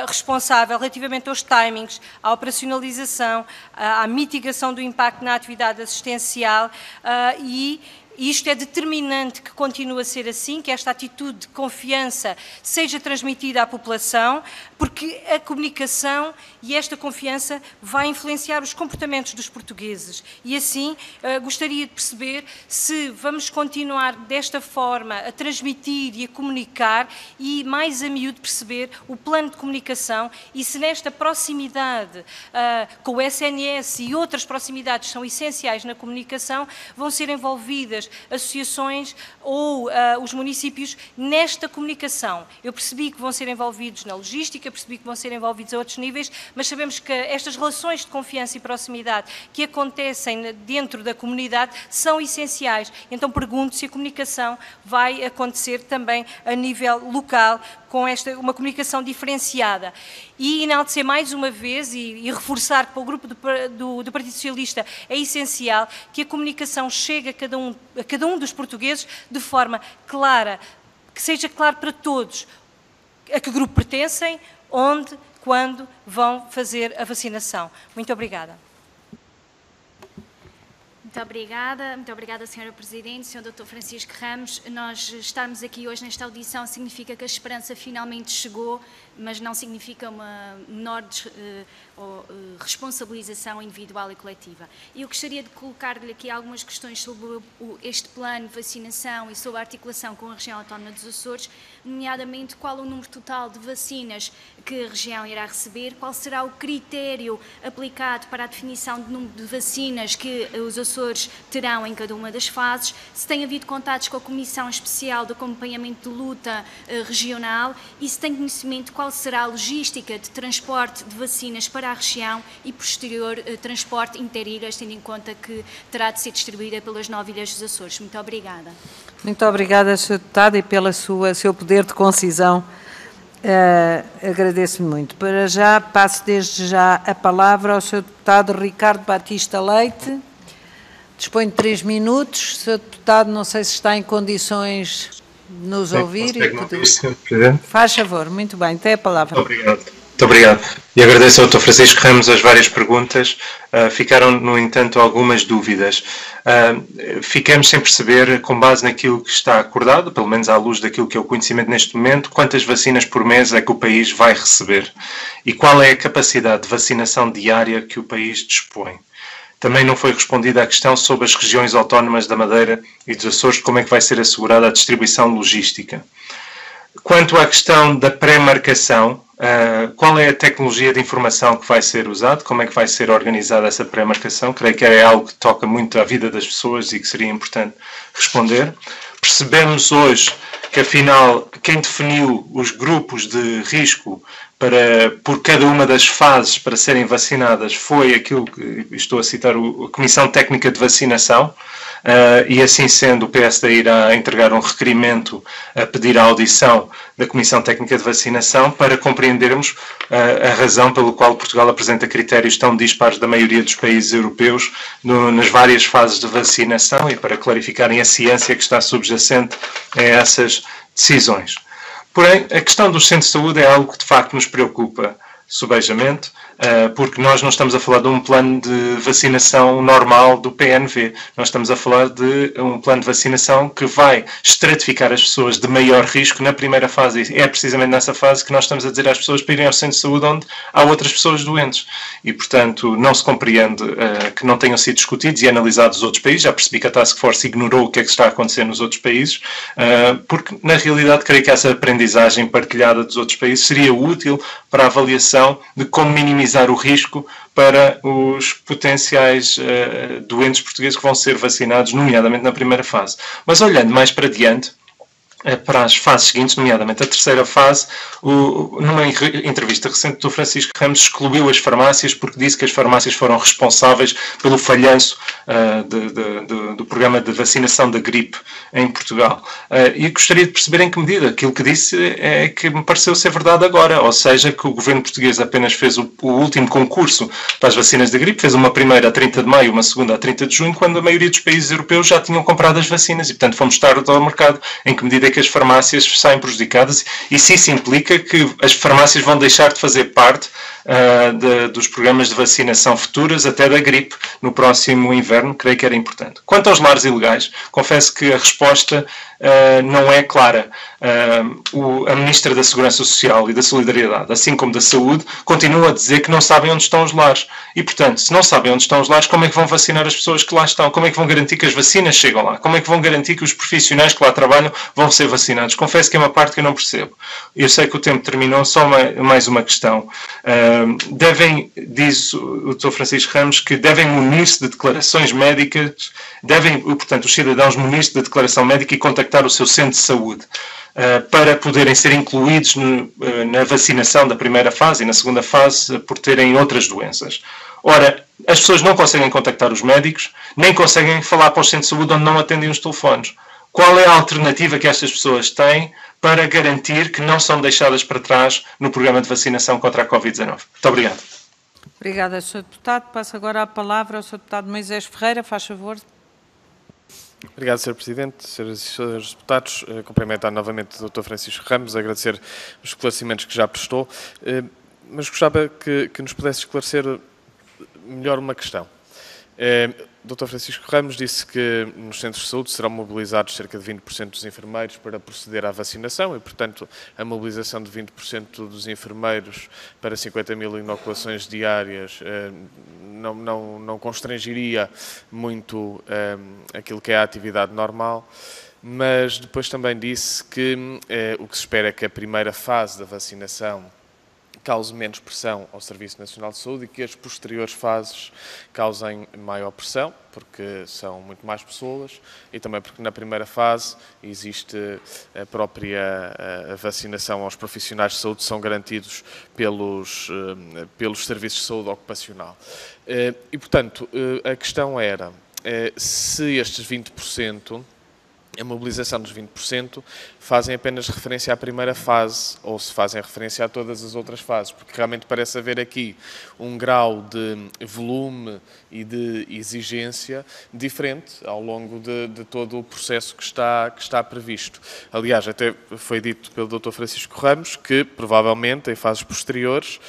responsável relativamente aos timings, à operacionalização, à mitigação do impacto na atividade assistencial e isto é determinante que continue a ser assim, que esta atitude de confiança seja transmitida à população, porque a comunicação e esta confiança vai influenciar os comportamentos dos portugueses. E assim, gostaria de perceber se vamos continuar desta forma a transmitir e a comunicar e mais a miúdo perceber o plano de comunicação e se nesta proximidade com o SNS e outras proximidades são essenciais na comunicação, vão ser envolvidas associações ou os municípios nesta comunicação. Eu percebi que vão ser envolvidos na logística, percebi que vão ser envolvidos a outros níveis, mas sabemos que estas relações de confiança e proximidade que acontecem dentro da comunidade são essenciais. Então pergunto se a comunicação vai acontecer também a nível local, com uma comunicação diferenciada. E enaltecer mais uma vez e reforçar que para o grupo do Partido Socialista é essencial que a comunicação chegue a cada um dos portugueses de forma clara, que seja claro para todos a que grupo pertencem, onde, quando vão fazer a vacinação. Muito obrigada. Muito obrigada, Sra. Presidente, Sr. Dr. Francisco Ramos. Nós estarmos aqui hoje nesta audição significa que a esperança finalmente chegou, mas não significa uma menor responsabilização individual e coletiva. E eu gostaria de colocar-lhe aqui algumas questões sobre este plano de vacinação e sobre a articulação com a região autónoma dos Açores, nomeadamente qual o número total de vacinas que a região irá receber, qual será o critério aplicado para a definição do número de vacinas que os Açores terão em cada uma das fases, se tem havido contatos com a Comissão Especial de Acompanhamento de Luta Regional e se tem conhecimento qual será a logística de transporte de vacinas para a região e posterior transporte interilhas, tendo em conta que terá de ser distribuída pelas 9 ilhas dos Açores. Muito obrigada. Muito obrigada, Sra. Deputada, e pelo seu poder de concisão. Agradeço muito. Para já, passo desde já a palavra ao Sr. Deputado Ricardo Batista Leite. Dispõe de 3 minutos. Sr. Deputado, não sei se está em condições de nos ouvir. Consegue-me ouvir, Sr. Presidente? Faz favor, muito bem, tem a palavra. Muito Muito obrigado. E agradeço ao Dr. Francisco Ramos as várias perguntas. Ficaram, no entanto, algumas dúvidas. Ficamos sem perceber, com base naquilo que está acordado, pelo menos à luz daquilo que é o conhecimento neste momento, quantas vacinas por mês é que o país vai receber e qual é a capacidade de vacinação diária que o país dispõe. Também não foi respondida a questão sobre as regiões autónomas da Madeira e dos Açores, como é que vai ser assegurada a distribuição logística. Quanto à questão da pré-marcação, qual é a tecnologia de informação que vai ser usada? Como é que vai ser organizada essa pré-marcação? Creio que é algo que toca muito à vida das pessoas e que seria importante responder. Percebemos hoje que, afinal, quem definiu os grupos de risco por cada uma das fases para serem vacinadas foi aquilo que estou a citar, a Comissão Técnica de Vacinação, e assim sendo o PSD irá entregar um requerimento a pedir a audição da Comissão Técnica de Vacinação para compreendermos a razão pela qual Portugal apresenta critérios tão dispares da maioria dos países europeus nas várias fases de vacinação e para clarificarem a ciência que está subjacente a essas decisões. Porém, a questão dos centros de saúde é algo que de facto nos preocupa subejamente, porque nós não estamos a falar de um plano de vacinação normal do PNV. Nós estamos a falar de um plano de vacinação que vai estratificar as pessoas de maior risco na primeira fase. E é precisamente nessa fase que nós estamos a dizer às pessoas para irem ao centro de saúde onde há outras pessoas doentes. E, portanto, não se compreende que não tenham sido discutidos e analisados os outros países. Já percebi que a Task Force ignorou o que é que está a acontecer nos outros países, porque, na realidade, creio que essa aprendizagem partilhada dos outros países seria útil para a avaliação de como minimizar o risco para os potenciais doentes portugueses que vão ser vacinados, nomeadamente na primeira fase. Mas olhando mais para diante, para as fases seguintes, nomeadamente a terceira fase, numa entrevista recente do Francisco Ramos excluiu as farmácias porque disse que as farmácias foram responsáveis pelo falhanço do programa de vacinação da gripe em Portugal. E gostaria de perceber em que medida. Aquilo que disse é que me pareceu ser verdade agora, ou seja, que o governo português apenas fez o último concurso para as vacinas da gripe, fez uma primeira a 30 de maio, uma segunda a 30 de junho, quando a maioria dos países europeus já tinham comprado as vacinas e, portanto, fomos tarde ao mercado. Em que medida é que as farmácias saem prejudicadas e se isso implica que as farmácias vão deixar de fazer parte dos programas de vacinação futuras até da gripe no próximo inverno, creio que era importante. Quanto aos lares ilegais, confesso que a resposta não é clara. A Ministra da Segurança Social e da Solidariedade, assim como da Saúde, continua a dizer que não sabem onde estão os lares. E, portanto, se não sabem onde estão os lares, como é que vão vacinar as pessoas que lá estão? Como é que vão garantir que as vacinas chegam lá? Como é que vão garantir que os profissionais que lá trabalham vão ser vacinados? Confesso que é uma parte que eu não percebo. Eu sei que o tempo terminou, só mais uma questão. Diz o Dr. Francisco Ramos que devem munir-se de declarações médicas, portanto, os cidadãos munir-se de declaração médica e contactar o seu centro de saúde para poderem ser incluídos na vacinação da primeira fase e na segunda fase por terem outras doenças. Ora, as pessoas não conseguem contactar os médicos, nem conseguem falar para os centros de saúde onde não atendem os telefones. Qual é a alternativa que estas pessoas têm para garantir que não são deixadas para trás no programa de vacinação contra a Covid-19? Muito obrigado. Obrigada, Sr. Deputado. Passo agora a palavra ao Sr. Deputado Moisés Ferreira. Faz favor. Obrigado, Sr. Presidente. Senhoras e Srs. Deputados, cumprimentar novamente o Dr. Francisco Ramos, agradecer os esclarecimentos que já prestou, mas gostava que nos pudesse esclarecer melhor uma questão. O Dr. Francisco Ramos disse que nos centros de saúde serão mobilizados cerca de 20% dos enfermeiros para proceder à vacinação e, portanto, a mobilização de 20% dos enfermeiros para 50 mil inoculações diárias não constrangiria muito aquilo que é a atividade normal, mas depois também disse que o que se espera é que a primeira fase da vacinação cause menos pressão ao Serviço Nacional de Saúde e que as posteriores fases causem maior pressão, porque são muito mais pessoas e também porque na primeira fase existe a própria vacinação aos profissionais de saúde que são garantidos pelos serviços de saúde ocupacional. E, portanto, a questão era se estes 20% a mobilização dos 20% fazem apenas referência à primeira fase ou se fazem referência a todas as outras fases, porque realmente parece haver aqui um grau de volume e de exigência diferente ao longo de todo o processo que está previsto. Aliás, até foi dito pelo Dr. Francisco Ramos que, provavelmente, em fases posteriores,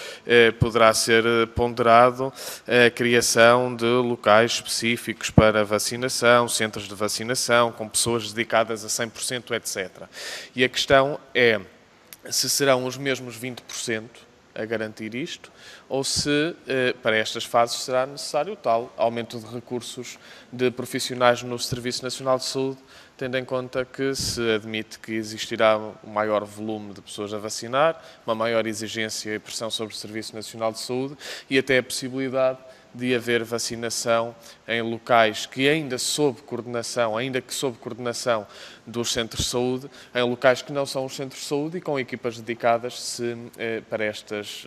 poderá ser ponderado a criação de locais específicos para vacinação, centros de vacinação, com pessoas dedicadas a 100%, etc. E a questão é se serão os mesmos 20% a garantir isto ou se, para estas fases, será necessário tal aumento de recursos de profissionais no Serviço Nacional de Saúde, tendo em conta que se admite que existirá um maior volume de pessoas a vacinar, uma maior exigência e pressão sobre o Serviço Nacional de Saúde e até a possibilidade de haver vacinação em locais que ainda que sob coordenação dos centros de saúde, em locais que não são os centros de saúde e com equipas dedicadas, se para estas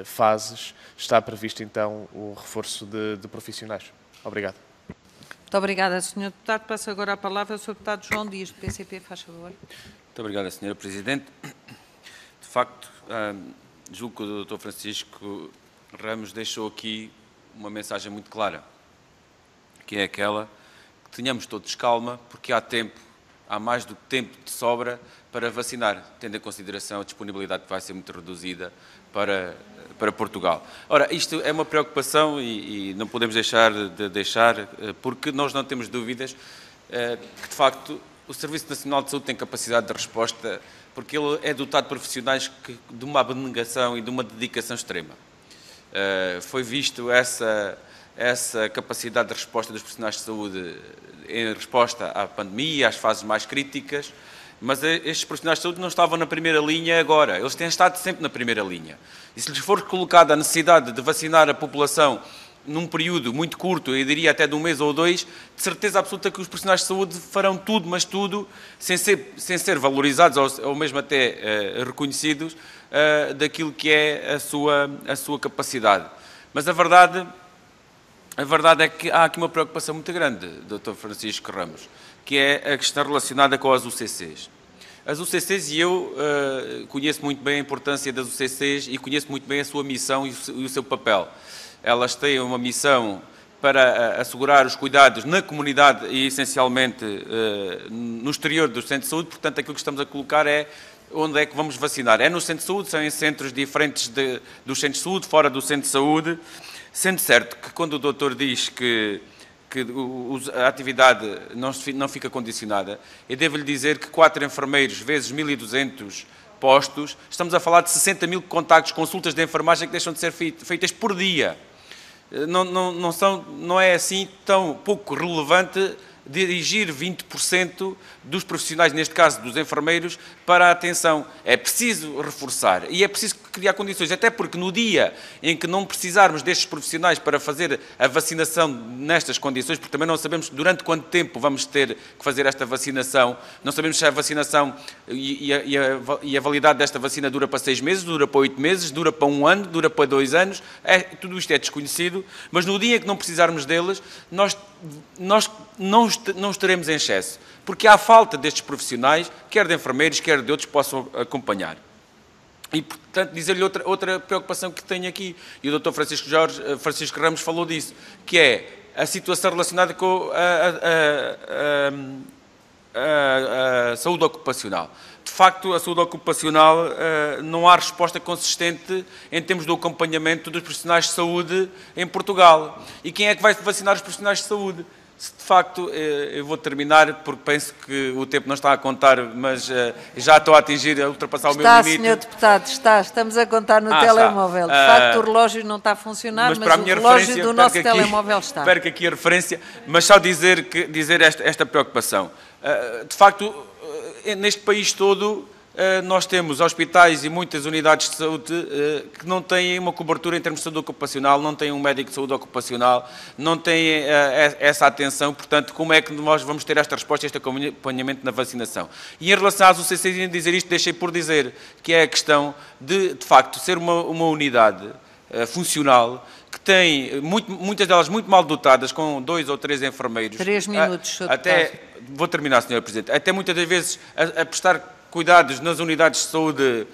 fases está previsto então o reforço de profissionais. Obrigado. Muito obrigada, Sr. Deputado. Passo agora a palavra ao Sr. Deputado João Dias, do PCP, faz favor. Muito obrigada, Sra. Presidente. De facto, julgo que o Dr. Francisco Ramos deixou aqui uma mensagem muito clara, que é aquela que tenhamos todos calma, porque há mais do que tempo de sobra para vacinar, tendo em consideração a disponibilidade que vai ser muito reduzida para Portugal. Ora, isto é uma preocupação e não podemos deixar, porque nós não temos dúvidas que, de facto, o Serviço Nacional de Saúde tem capacidade de resposta, porque ele é dotado de profissionais de uma abnegação e de uma dedicação extrema. Foi visto essa capacidade de resposta dos profissionais de saúde em resposta à pandemia, às fases mais críticas, mas estes profissionais de saúde não estavam na primeira linha agora, eles têm estado sempre na primeira linha. E se lhes for colocada a necessidade de vacinar a população num período muito curto, eu diria até de 1 mês ou 2, de certeza absoluta que os profissionais de saúde farão tudo, mas tudo, sem ser valorizados ou mesmo até reconhecidos, daquilo que é a sua capacidade. Mas a verdade é que há aqui uma preocupação muito grande, Dr. Francisco Ramos, que é a questão relacionada com as UCCs. As UCCs, e eu conheço muito bem a importância das UCCs e conheço muito bem a sua missão e o seu papel. Elas têm uma missão para assegurar os cuidados na comunidade e, essencialmente, no exterior do centro de saúde. Portanto, aquilo que estamos a colocar é onde é que vamos vacinar. É no centro de saúde, são em centros diferentes do centro de saúde, fora do centro de saúde, sendo certo que quando o doutor diz que a atividade não fica condicionada, eu devo-lhe dizer que 4 enfermeiros vezes 1.200 postos, estamos a falar de 60.000 contactos, consultas de enfermagem que deixam de ser feitas por dia. Não é assim tão pouco relevante dirigir 20% dos profissionais, neste caso dos enfermeiros, para a atenção. É preciso reforçar e é preciso criar condições, até porque no dia em que não precisarmos destes profissionais para fazer a vacinação nestas condições, porque também não sabemos durante quanto tempo vamos ter que fazer esta vacinação, não sabemos se a vacinação e a validade desta vacina dura para 6 meses, dura para 8 meses, dura para 1 ano, dura para 2 anos, tudo isto é desconhecido, mas no dia em que não precisarmos deles, nós não estaremos em excesso, porque há falta destes profissionais, quer de enfermeiros, quer de outros que possam acompanhar. E, portanto, dizer-lhe outra preocupação que tenho aqui, e o Dr. Francisco Ramos falou disso, que é a situação relacionada com a saúde ocupacional. De facto, a saúde ocupacional não há resposta consistente em termos do acompanhamento dos profissionais de saúde em Portugal. E quem é que vai vacinar os profissionais de saúde? De facto, eu vou terminar, porque penso que o tempo não está a contar, mas já estou a ultrapassar o meu limite. Está, Sr. Deputado, estamos a contar no telemóvel. De facto, o relógio não está a funcionar, mas o relógio do nosso telemóvel está. Perco aqui a referência, mas só dizer esta preocupação. De facto, neste país todo, nós temos hospitais e muitas unidades de saúde que não têm uma cobertura em termos de saúde ocupacional, não têm um médico de saúde ocupacional, não têm essa atenção. Portanto, como é que nós vamos ter esta resposta, este acompanhamento na vacinação? E em relação às UCCs, em dizer isto, deixei por dizer que é a questão de facto, ser uma unidade funcional que têm, muitas delas muito mal dotadas, com 2 ou 3 enfermeiros. 3 minutos, Sr. Até, vou terminar, Sra. Presidente, até muitas das vezes a prestar cuidados nas unidades de saúde,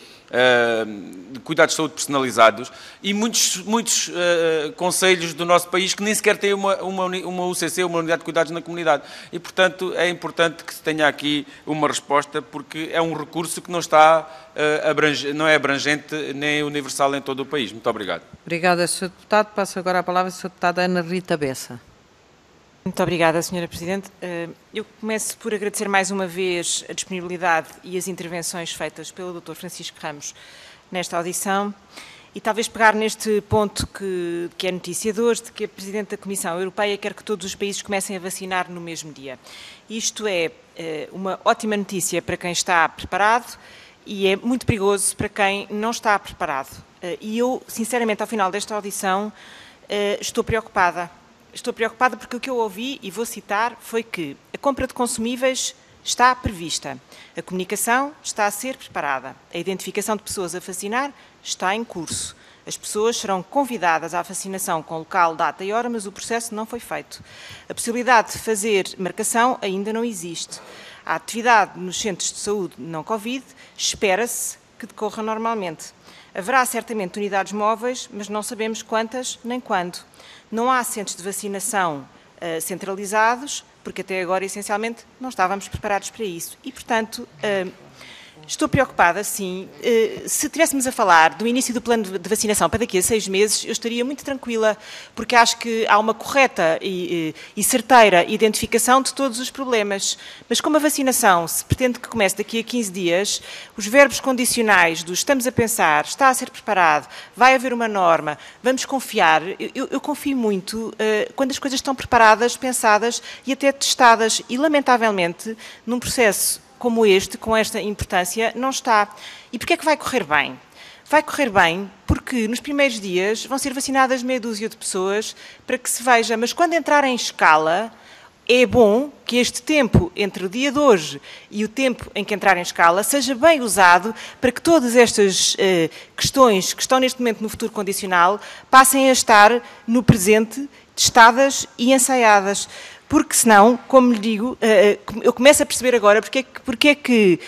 de cuidados de saúde personalizados, e muitos concelhos do nosso país que nem sequer têm uma UCC, uma unidade de cuidados na comunidade. E, portanto, é importante que se tenha aqui uma resposta, porque é um recurso que não não é abrangente nem universal em todo o país. Muito obrigado. Obrigada, Sr. Deputado. Passo agora a palavra à Sra. Deputada Ana Rita Bessa. Muito obrigada, Sra. Presidente. Eu começo por agradecer mais uma vez a disponibilidade e as intervenções feitas pelo Dr. Francisco Ramos nesta audição e talvez pegar neste ponto que é notícia de hoje, de que a Presidente da Comissão Europeia quer que todos os países comecem a vacinar no mesmo dia. Isto é uma ótima notícia para quem está preparado e é muito perigoso para quem não está preparado. E eu, sinceramente, ao final desta audição, estou preocupada. Estou preocupada porque o que eu ouvi, e vou citar, foi que a compra de consumíveis está prevista, a comunicação está a ser preparada, a identificação de pessoas a vacinar está em curso, as pessoas serão convidadas à vacinação com local, data e hora, mas o processo não foi feito. A possibilidade de fazer marcação ainda não existe. A atividade nos centros de saúde não Covid espera-se que decorra normalmente. Haverá certamente unidades móveis, mas não sabemos quantas nem quando. Não há centros de vacinação centralizados, porque até agora, essencialmente, não estávamos preparados para isso. E, portanto, estou preocupada, sim. Se estivéssemos a falar do início do plano de vacinação para daqui a 6 meses, eu estaria muito tranquila, porque acho que há uma correta e certeira identificação de todos os problemas. Mas como a vacinação se pretende que comece daqui a 15 dias, os verbos condicionais do estamos a pensar, está a ser preparado, vai haver uma norma, vamos confiar, eu confio muito quando as coisas estão preparadas, pensadas e até testadas. E, lamentavelmente, num processo como este, com esta importância, não está. E porquê é que vai correr bem? Vai correr bem porque nos primeiros dias vão ser vacinadas meia dúzia de pessoas para que se veja, mas quando entrar em escala, é bom que este tempo entre o dia de hoje e o tempo em que entrar em escala seja bem usado para que todas estas questões que estão neste momento no futuro condicional passem a estar no presente, testadas e ensaiadas. Porque senão, como lhe digo, eu começo a perceber agora porque é que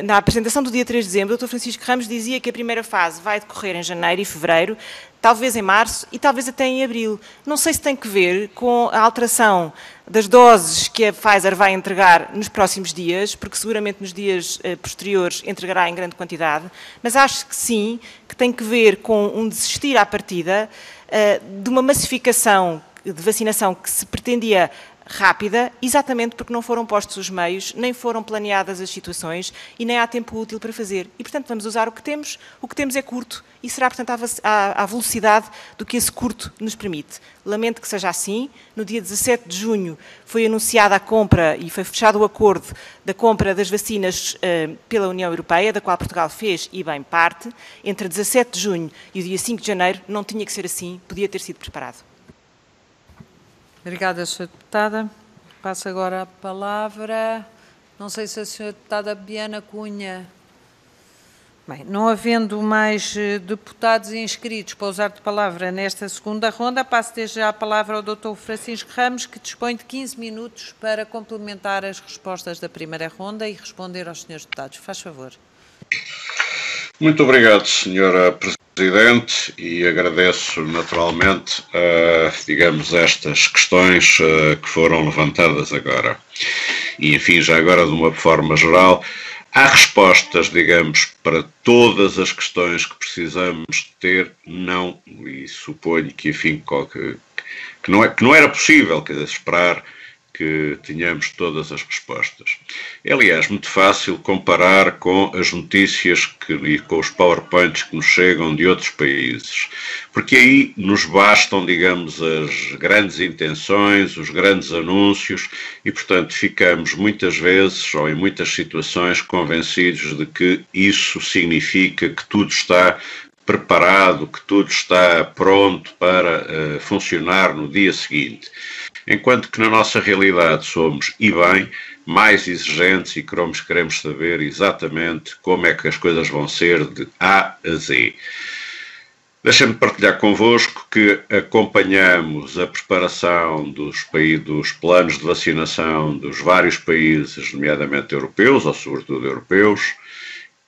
na apresentação do dia 3 de dezembro o Dr. Francisco Ramos dizia que a primeira fase vai decorrer em janeiro e fevereiro, talvez em março e talvez até em abril. Não sei se tem que ver com a alteração das doses que a Pfizer vai entregar nos próximos dias, porque seguramente nos dias posteriores entregará em grande quantidade, mas acho que sim, que tem que ver com um desistir à partida de uma massificação de vacinação que se pretendia rápida, exatamente porque não foram postos os meios, nem foram planeadas as situações e nem há tempo útil para fazer. E, portanto, vamos usar o que temos é curto e será, portanto, à velocidade do que esse curto nos permite. Lamento que seja assim. No dia 17 de junho foi anunciada a compra e foi fechado o acordo da compra das vacinas pela União Europeia, da qual Portugal fez e bem parte. Entre 17 de junho e o dia 5 de janeiro não tinha que ser assim, podia ter sido preparado. Obrigada, Sra. Deputada. Passo agora a palavra. Não sei se a Sra. Deputada Biana Cunha. Bem, não havendo mais deputados inscritos para usar de palavra nesta segunda ronda, passo desde já a palavra ao Dr. Francisco Ramos, que dispõe de 15 minutos para complementar as respostas da primeira ronda e responder aos senhores deputados. Faz favor. Muito obrigado, Sra. Presidente, e agradeço naturalmente, digamos, estas questões que foram levantadas agora. E, enfim, já agora de uma forma geral, há respostas, digamos, para todas as questões que precisamos ter, não, e suponho que, enfim, que não era possível esperar que tenhamos todas as respostas. É, aliás, muito fácil comparar com as notícias e com os PowerPoints que nos chegam de outros países, porque aí nos bastam, digamos, as grandes intenções, os grandes anúncios e, portanto, ficamos muitas vezes, ou em muitas situações, convencidos de que isso significa que tudo está preparado, que tudo está pronto para funcionar no dia seguinte. Enquanto que na nossa realidade somos, e bem, mais exigentes e queremos saber exatamente como é que as coisas vão ser de A a Z. Deixem-me partilhar convosco que acompanhamos a preparação dos planos de vacinação dos vários países, nomeadamente europeus, ou sobretudo europeus,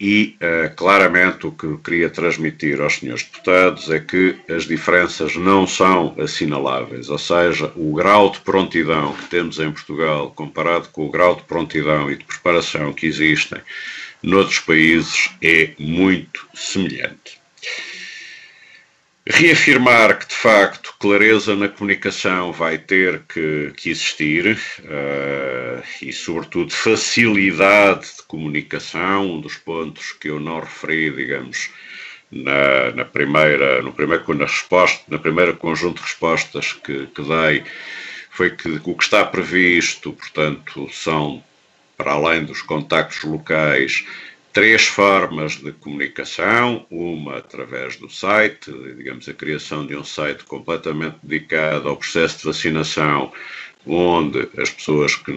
e claramente o que eu queria transmitir aos senhores deputados é que as diferenças não são assinaláveis, ou seja, o grau de prontidão que temos em Portugal comparado com o grau de prontidão e de preparação que existem noutros países é muito semelhante. Reafirmar que, de facto, clareza na comunicação vai ter que existir e, sobretudo, facilidade de comunicação, um dos pontos que eu não referi, digamos, no primeiro conjunto de respostas que dei, foi que o que está previsto, portanto, são, para além dos contactos locais, 3 formas de comunicação, uma através do site, digamos, a criação de um site completamente dedicado ao processo de vacinação, onde as pessoas que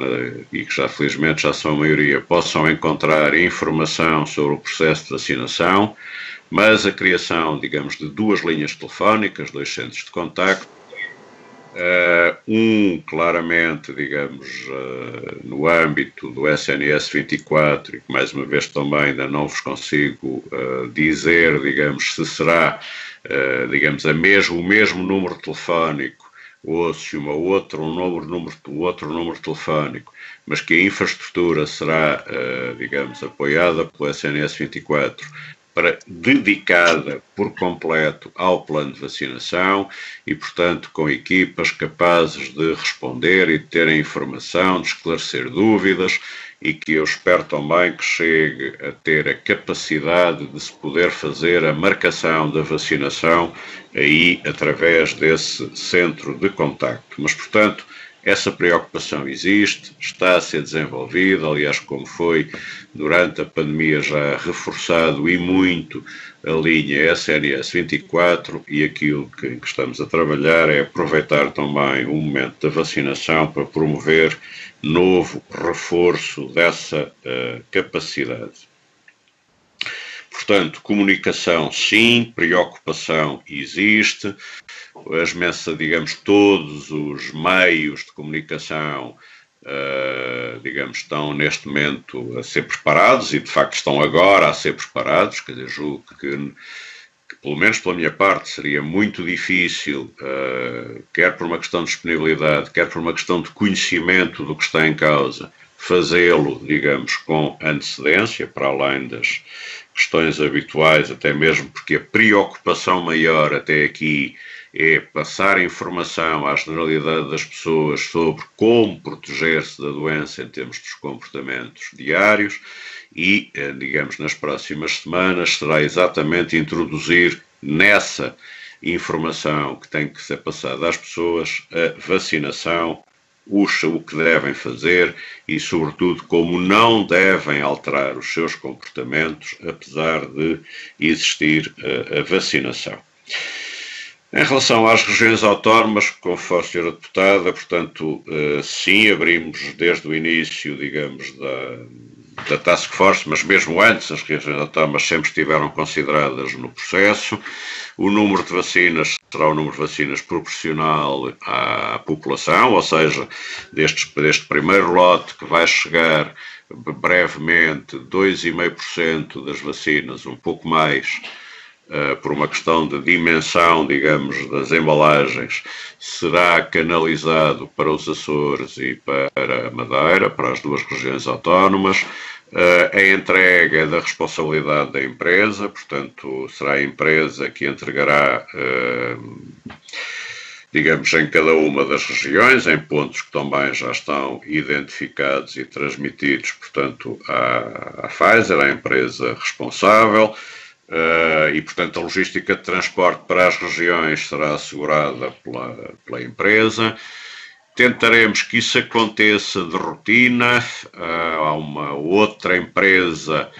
já felizmente já são a maioria, possam encontrar informação sobre o processo de vacinação, mas a criação, digamos, de 2 linhas telefónicas, 2 centros de contacto, claramente, digamos, no âmbito do SNS 24, e que mais uma vez também ainda não vos consigo dizer, digamos, se será, digamos, o mesmo número telefónico ou se outro número telefónico, mas que a infraestrutura será, digamos, apoiada pelo SNS 24, dedicada por completo ao plano de vacinação e, portanto, com equipas capazes de responder e de terem informação, de esclarecer dúvidas e que eu espero também que chegue a ter a capacidade de se poder fazer a marcação da vacinação aí através desse centro de contacto. Mas, portanto, essa preocupação existe, está a ser desenvolvida, aliás, como foi durante a pandemia já reforçado e muito a linha SNS 24, e aquilo que estamos a trabalhar é aproveitar também o momento da vacinação para promover novo reforço dessa capacidade. Portanto, comunicação sim, preocupação existe, digamos, todos os meios de comunicação, digamos, estão neste momento a ser preparados e de facto estão agora a ser preparados, quer dizer, julgo que pelo menos pela minha parte seria muito difícil, quer por uma questão de disponibilidade, quer por uma questão de conhecimento do que está em causa, fazê-lo, digamos, com antecedência, para além das questões habituais, até mesmo porque a preocupação maior até aqui é passar informação à generalidade das pessoas sobre como proteger-se da doença em termos dos comportamentos diários e, digamos, nas próximas semanas será exatamente introduzir nessa informação que tem que ser passada às pessoas a vacinação, o que devem fazer e, sobretudo, como não devem alterar os seus comportamentos, apesar de existir a vacinação. Em relação às regiões autónomas, conforme a senhora deputada, portanto, sim, abrimos desde o início, digamos, da Task Force, mas mesmo antes as regiões autónomas sempre estiveram consideradas no processo. O número de vacinas será o número de vacinas proporcional à população, ou seja, deste primeiro lote que vai chegar brevemente, 2,5% das vacinas, um pouco mais, por uma questão de dimensão, digamos, das embalagens, será canalizado para os Açores e para a Madeira, para as 2 regiões autónomas. A entrega é da responsabilidade da empresa, portanto, será a empresa que entregará, digamos, em cada uma das regiões, em pontos que também já estão identificados e transmitidos, portanto, à Pfizer, à empresa responsável. E, portanto, a logística de transporte para as regiões será assegurada pela empresa. Tentaremos que isso aconteça de rotina. Há uma outra empresa,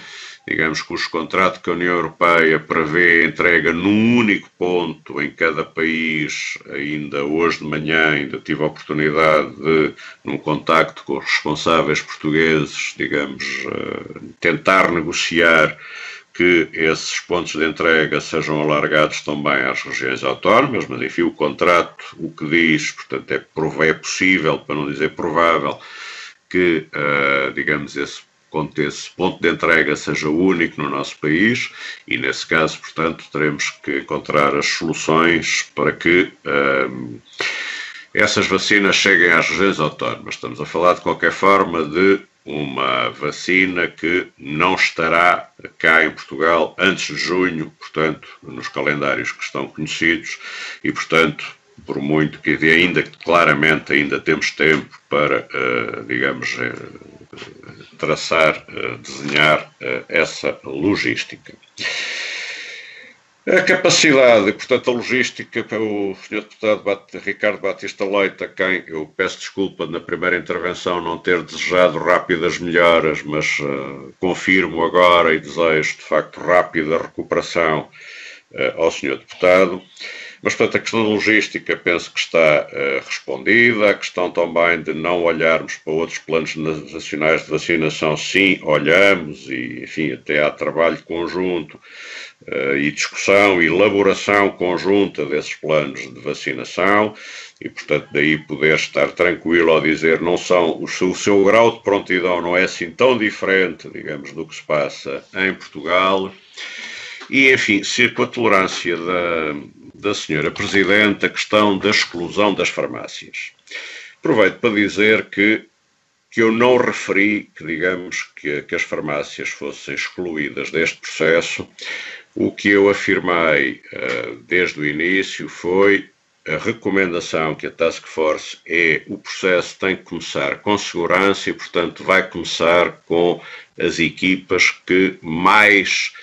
digamos, cujo contrato que a União Europeia prevê a entrega num único ponto em cada país. Ainda hoje de manhã ainda tive a oportunidade de, num contacto com os responsáveis portugueses, digamos, tentar negociar que esses pontos de entrega sejam alargados também às regiões autónomas, mas enfim, o contrato o que diz, portanto, é possível, para não dizer provável, que, digamos, esse ponto de entrega seja único no nosso país e, nesse caso, portanto, teremos que encontrar as soluções para que essas vacinas cheguem às regiões autónomas. Estamos a falar, de qualquer forma, de uma vacina que não estará cá em Portugal antes de junho, portanto, nos calendários que estão conhecidos e, portanto, por muito que claramente ainda temos tempo para, digamos, traçar, desenhar essa logística. A capacidade, portanto, a logística, o Sr. Deputado Ricardo Batista Leite, a quem eu peço desculpa na primeira intervenção não ter desejado rápidas melhoras, mas confirmo agora e desejo, de facto, rápida recuperação ao Sr. Deputado. Mas, portanto, a questão da logística penso que está respondida. A questão também de não olharmos para outros planos nacionais de vacinação, sim, olhamos e, enfim, até há trabalho conjunto e discussão e elaboração conjunta desses planos de vacinação e, portanto, daí poder estar tranquilo ao dizer não são, o seu grau de prontidão não é assim tão diferente, digamos, do que se passa em Portugal. E, enfim, se com a tolerância da Senhora Presidente, a questão da exclusão das farmácias. Aproveito para dizer que eu não referi que, digamos, que as farmácias fossem excluídas deste processo. O que eu afirmei desde o início foi a recomendação que a Task Force o processo tem que começar com segurança e, portanto, vai começar com as equipas que mais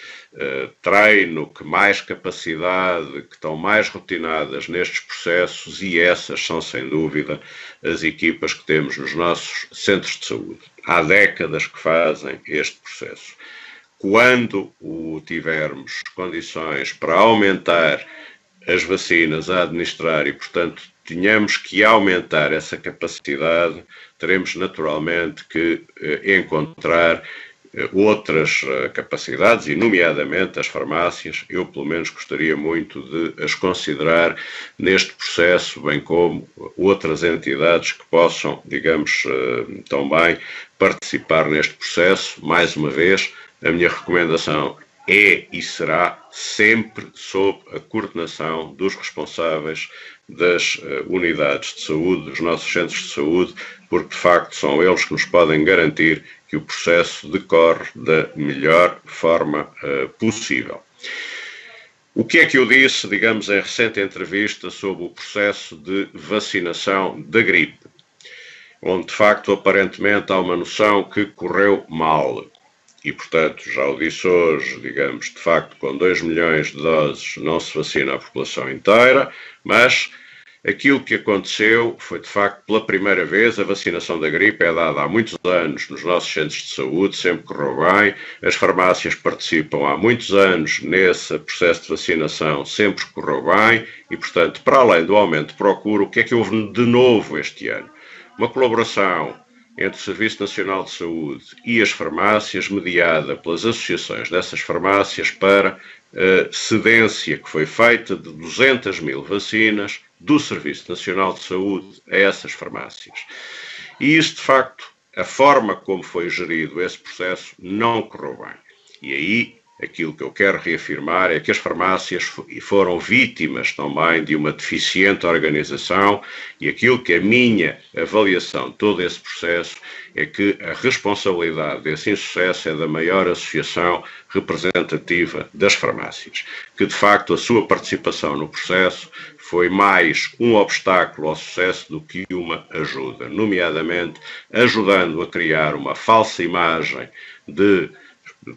treino, que mais capacidade, que estão mais rotinadas nestes processos e essas são, sem dúvida, as equipas que temos nos nossos centros de saúde. Há décadas que fazem este processo. Quando tivermos condições para aumentar as vacinas a administrar e, portanto, tenhamos que aumentar essa capacidade, teremos naturalmente que encontrar outras capacidades, e nomeadamente as farmácias. Eu, pelo menos, gostaria muito de as considerar neste processo, bem como outras entidades que possam, digamos, também participar neste processo. Mais uma vez, a minha recomendação é e será sempre sob a coordenação dos responsáveis das unidades de saúde, dos nossos centros de saúde, porque de facto são eles que nos podem garantir que o processo decorre da melhor forma possível. O que é que eu disse, digamos, em recente entrevista sobre o processo de vacinação da gripe, onde de facto aparentemente há uma noção que correu mal. E, portanto, já o disse hoje, digamos, de facto, com 2 milhões de doses não se vacina a população inteira, mas aquilo que aconteceu foi, de facto, pela primeira vez, a vacinação da gripe é dada há muitos anos nos nossos centros de saúde, sempre correu bem, as farmácias participam há muitos anos nesse processo de vacinação, sempre correu bem, e, portanto, para além do aumento de procura, o que é que houve de novo este ano? Uma colaboração entre o Serviço Nacional de Saúde e as farmácias, mediada pelas associações dessas farmácias, para a cedência que foi feita de 200 mil vacinas do Serviço Nacional de Saúde a essas farmácias. E isso, de facto, a forma como foi gerido esse processo não correu bem. E aí, aquilo que eu quero reafirmar é que as farmácias foram vítimas também de uma deficiente organização e aquilo que a minha avaliação de todo esse processo é que a responsabilidade desse insucesso é da maior associação representativa das farmácias, que de facto a sua participação no processo foi mais um obstáculo ao sucesso do que uma ajuda, nomeadamente ajudando a criar uma falsa imagem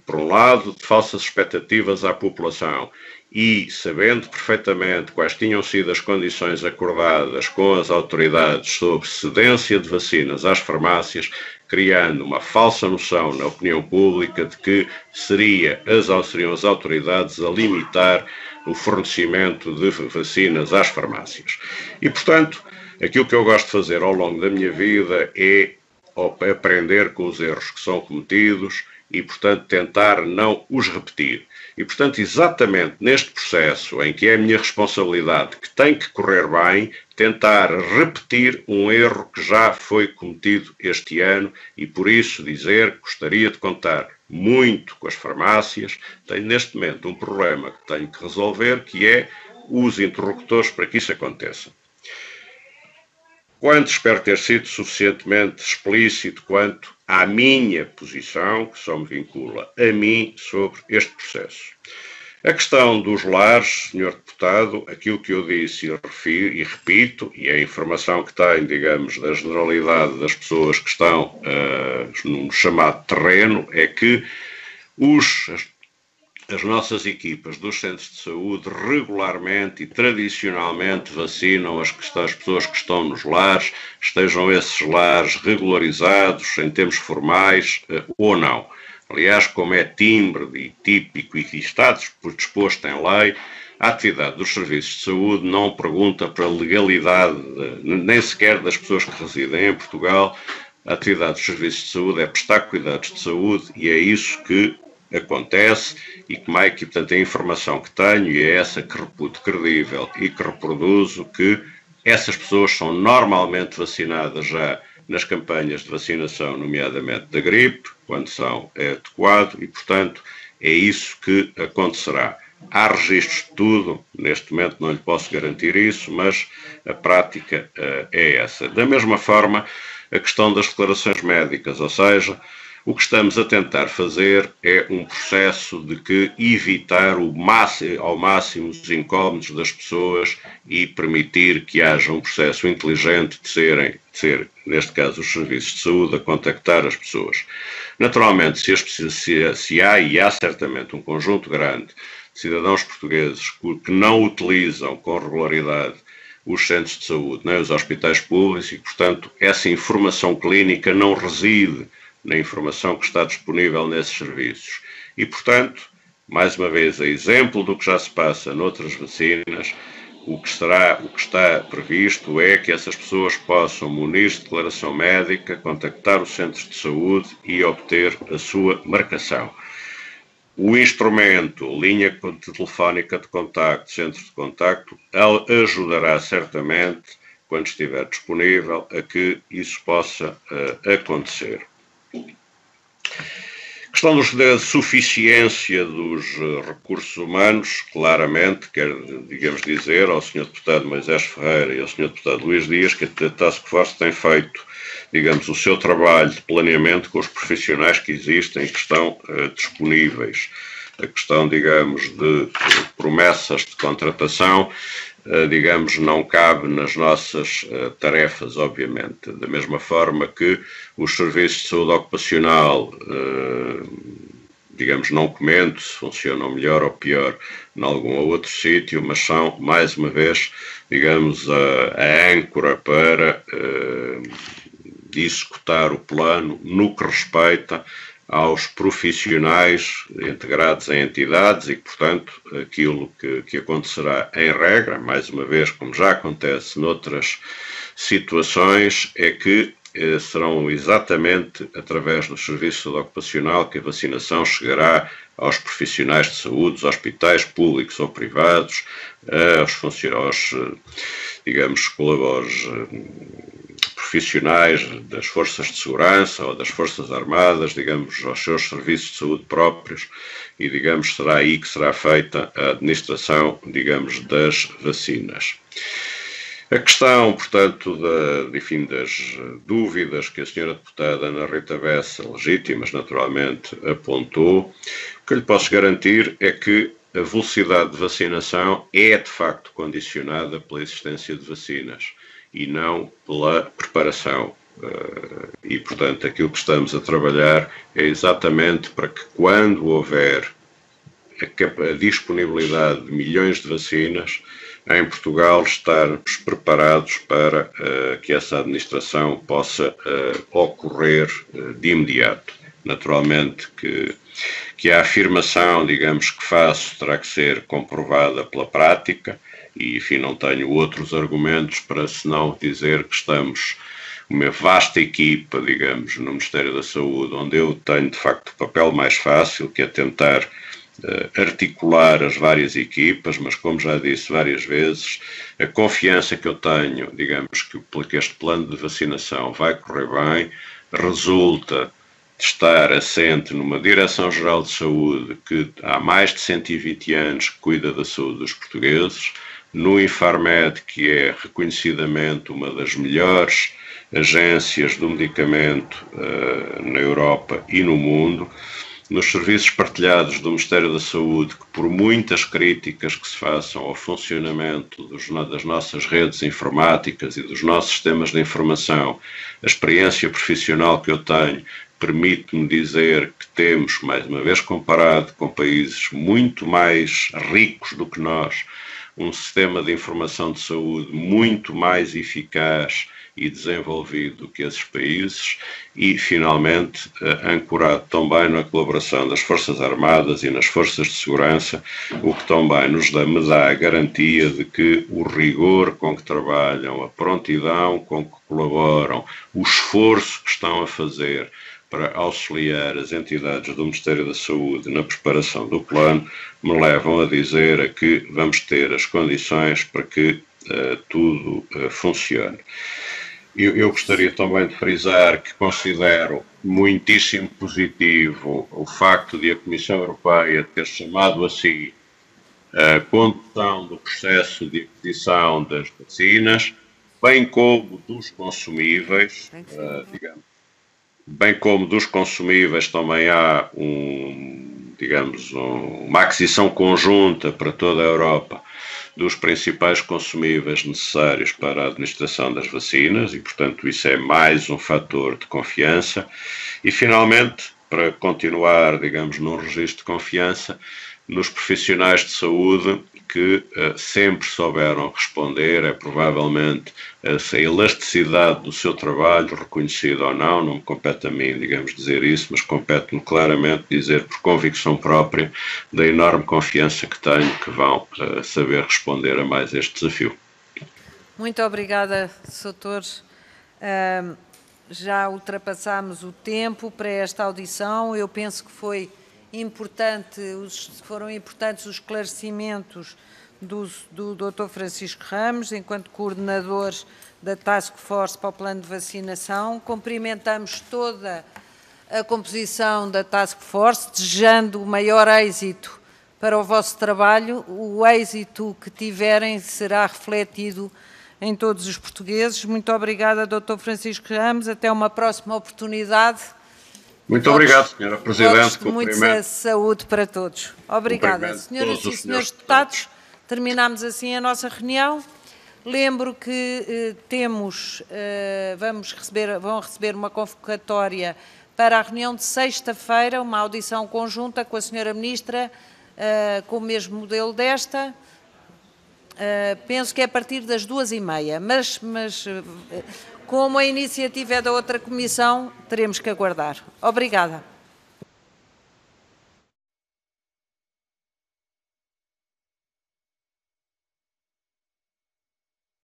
por um lado, de falsas expectativas à população e, sabendo perfeitamente quais tinham sido as condições acordadas com as autoridades sobre cedência de vacinas às farmácias, criando uma falsa noção na opinião pública de que seriam as autoridades a limitar o fornecimento de vacinas às farmácias. E, portanto, aquilo que eu gosto de fazer ao longo da minha vida é aprender com os erros que são cometidos e, portanto, tentar não os repetir. E, portanto, exatamente neste processo em que é a minha responsabilidade, que tem que correr bem, tentar repetir um erro que já foi cometido este ano e, por isso, dizer que gostaria de contar muito com as farmácias. Tenho, neste momento, um problema que tenho que resolver, que é os interlocutores para que isso aconteça. Quanto espero ter sido suficientemente explícito quanto à minha posição, que só me vincula a mim, sobre este processo. A questão dos lares, Sr. Deputado, aquilo que eu disse e repito, e a informação que tenho, digamos, da generalidade das pessoas que estão num chamado terreno, é que as nossas equipas dos centros de saúde regularmente e tradicionalmente vacinam as pessoas que estão nos lares, estejam esses lares regularizados em termos formais ou não. Aliás, como é timbre e típico e que está disposto em lei, a atividade dos serviços de saúde não pergunta para a legalidade, nem sequer das pessoas que residem em Portugal. A atividade dos serviços de saúde é prestar cuidados de saúde e é isso que acontece e que, portanto, a informação que tenho, e é essa que reputo credível e que reproduzo, que essas pessoas são normalmente vacinadas já nas campanhas de vacinação, nomeadamente da gripe, quando são adequado, e, portanto, é isso que acontecerá. Há registros de tudo, neste momento não lhe posso garantir isso, mas a prática é essa. Da mesma forma, a questão das declarações médicas, ou seja, o que estamos a tentar fazer é um processo de que evitar ao máximo os incómodos das pessoas e permitir que haja um processo inteligente de ser, neste caso, os serviços de saúde a contactar as pessoas. Naturalmente, se há, e há certamente um conjunto grande de cidadãos portugueses que não utilizam com regularidade os centros de saúde, nem os hospitais públicos e, portanto, essa informação clínica não reside na informação que está disponível nesses serviços. E, portanto, mais uma vez, a exemplo do que já se passa noutras vacinas, o que está previsto é que essas pessoas possam munir-se de declaração médica, contactar os centros de saúde e obter a sua marcação. O instrumento, linha telefónica de contacto, centro de contacto, ajudará certamente, quando estiver disponível, a que isso possa acontecer. A questão da suficiência dos recursos humanos, claramente, quero, digamos, dizer ao Sr. Deputado Moisés Ferreira e ao Sr. Deputado Luís Dias que a Task Force tem feito, digamos, o seu trabalho de planeamento com os profissionais que existem e que estão disponíveis. A questão, digamos, de promessas de contratação, digamos, não cabe nas nossas tarefas, obviamente. Da mesma forma que os serviços de saúde ocupacional, digamos, não comento se funcionam melhor ou pior em algum ou outro sítio, mas são, mais uma vez, digamos, a âncora para executar o plano no que respeita aos profissionais integrados em entidades e, portanto, aquilo que acontecerá em regra, mais uma vez, como já acontece noutras situações, é que serão exatamente através do serviço ocupacional que a vacinação chegará aos profissionais de saúde, dos hospitais públicos ou privados, aos digamos, aos profissionais das forças de segurança ou das forças armadas, digamos, aos seus serviços de saúde próprios e, digamos, será aí que será feita a administração, digamos, das vacinas. A questão, portanto, das dúvidas que a Sra. Deputada Ana Rita Bessa, legítimas naturalmente, apontou, o que lhe posso garantir é que a velocidade de vacinação é, de facto, condicionada pela existência de vacinas e não pela preparação. E, portanto, aquilo que estamos a trabalhar é exatamente para que, quando houver a disponibilidade de milhões de vacinas, em Portugal estarmos preparados para que essa administração possa ocorrer de imediato. Naturalmente que a afirmação, digamos, que faço terá que ser comprovada pela prática e, enfim, não tenho outros argumentos para senão dizer que estamos uma vasta equipa, digamos, no Ministério da Saúde, onde eu tenho, de facto, o papel mais fácil, que é tentar articular as várias equipas, mas, como já disse várias vezes, a confiança que eu tenho, digamos, que este plano de vacinação vai correr bem, resulta de estar assente numa Direção-Geral de Saúde que há mais de 120 anos cuida da saúde dos portugueses, no Infarmed, que é reconhecidamente uma das melhores agências do medicamento na Europa e no mundo, nos serviços partilhados do Ministério da Saúde, que por muitas críticas que se façam ao funcionamento das nossas redes informáticas e dos nossos sistemas de informação, a experiência profissional que eu tenho permite-me dizer que temos, mais uma vez comparado com países muito mais ricos do que nós, um sistema de informação de saúde muito mais eficaz e desenvolvido do que esses países e, finalmente, ancorado também na colaboração das Forças Armadas e nas Forças de Segurança, o que também me dá a garantia de que o rigor com que trabalham, a prontidão com que colaboram, o esforço que estão a fazer para auxiliar as entidades do Ministério da Saúde na preparação do plano, me levam a dizer que vamos ter as condições para que tudo funcione. Eu gostaria também de frisar que considero muitíssimo positivo o facto de a Comissão Europeia ter chamado a si a condução do processo de aquisição das vacinas, bem como dos consumíveis, digamos. Bem como dos consumíveis, também há uma aquisição conjunta para toda a Europa dos principais consumíveis necessários para a administração das vacinas e, portanto, isso é mais um fator de confiança. E, finalmente, para continuar, digamos, num registro de confiança, nos profissionais de saúde que sempre souberam responder, é provavelmente a elasticidade do seu trabalho, reconhecido ou não me compete a mim, digamos, dizer isso, mas compete-me claramente dizer, por convicção própria, da enorme confiança que tenho que vão saber responder a mais este desafio. Muito obrigada, Sr. Já ultrapassámos o tempo para esta audição. Eu penso que foram importantes os esclarecimentos do Dr. Francisco Ramos, enquanto coordenador da Task Force para o plano de vacinação. Cumprimentamos toda a composição da Task Force, desejando o maior êxito para o vosso trabalho. O êxito que tiverem será refletido em todos os portugueses. Muito obrigada, Dr. Francisco Ramos. Até uma próxima oportunidade. Muito obrigado, Sra. Presidente. Muita saúde para todos. Obrigada. Senhoras e senhores deputados, terminamos assim a nossa reunião. Lembro que vão receber uma convocatória para a reunião de sexta-feira, uma audição conjunta com a Sra. Ministra, com o mesmo modelo desta. Penso que é a partir das 14h30, mas como a iniciativa é da outra comissão, teremos que aguardar. Obrigada.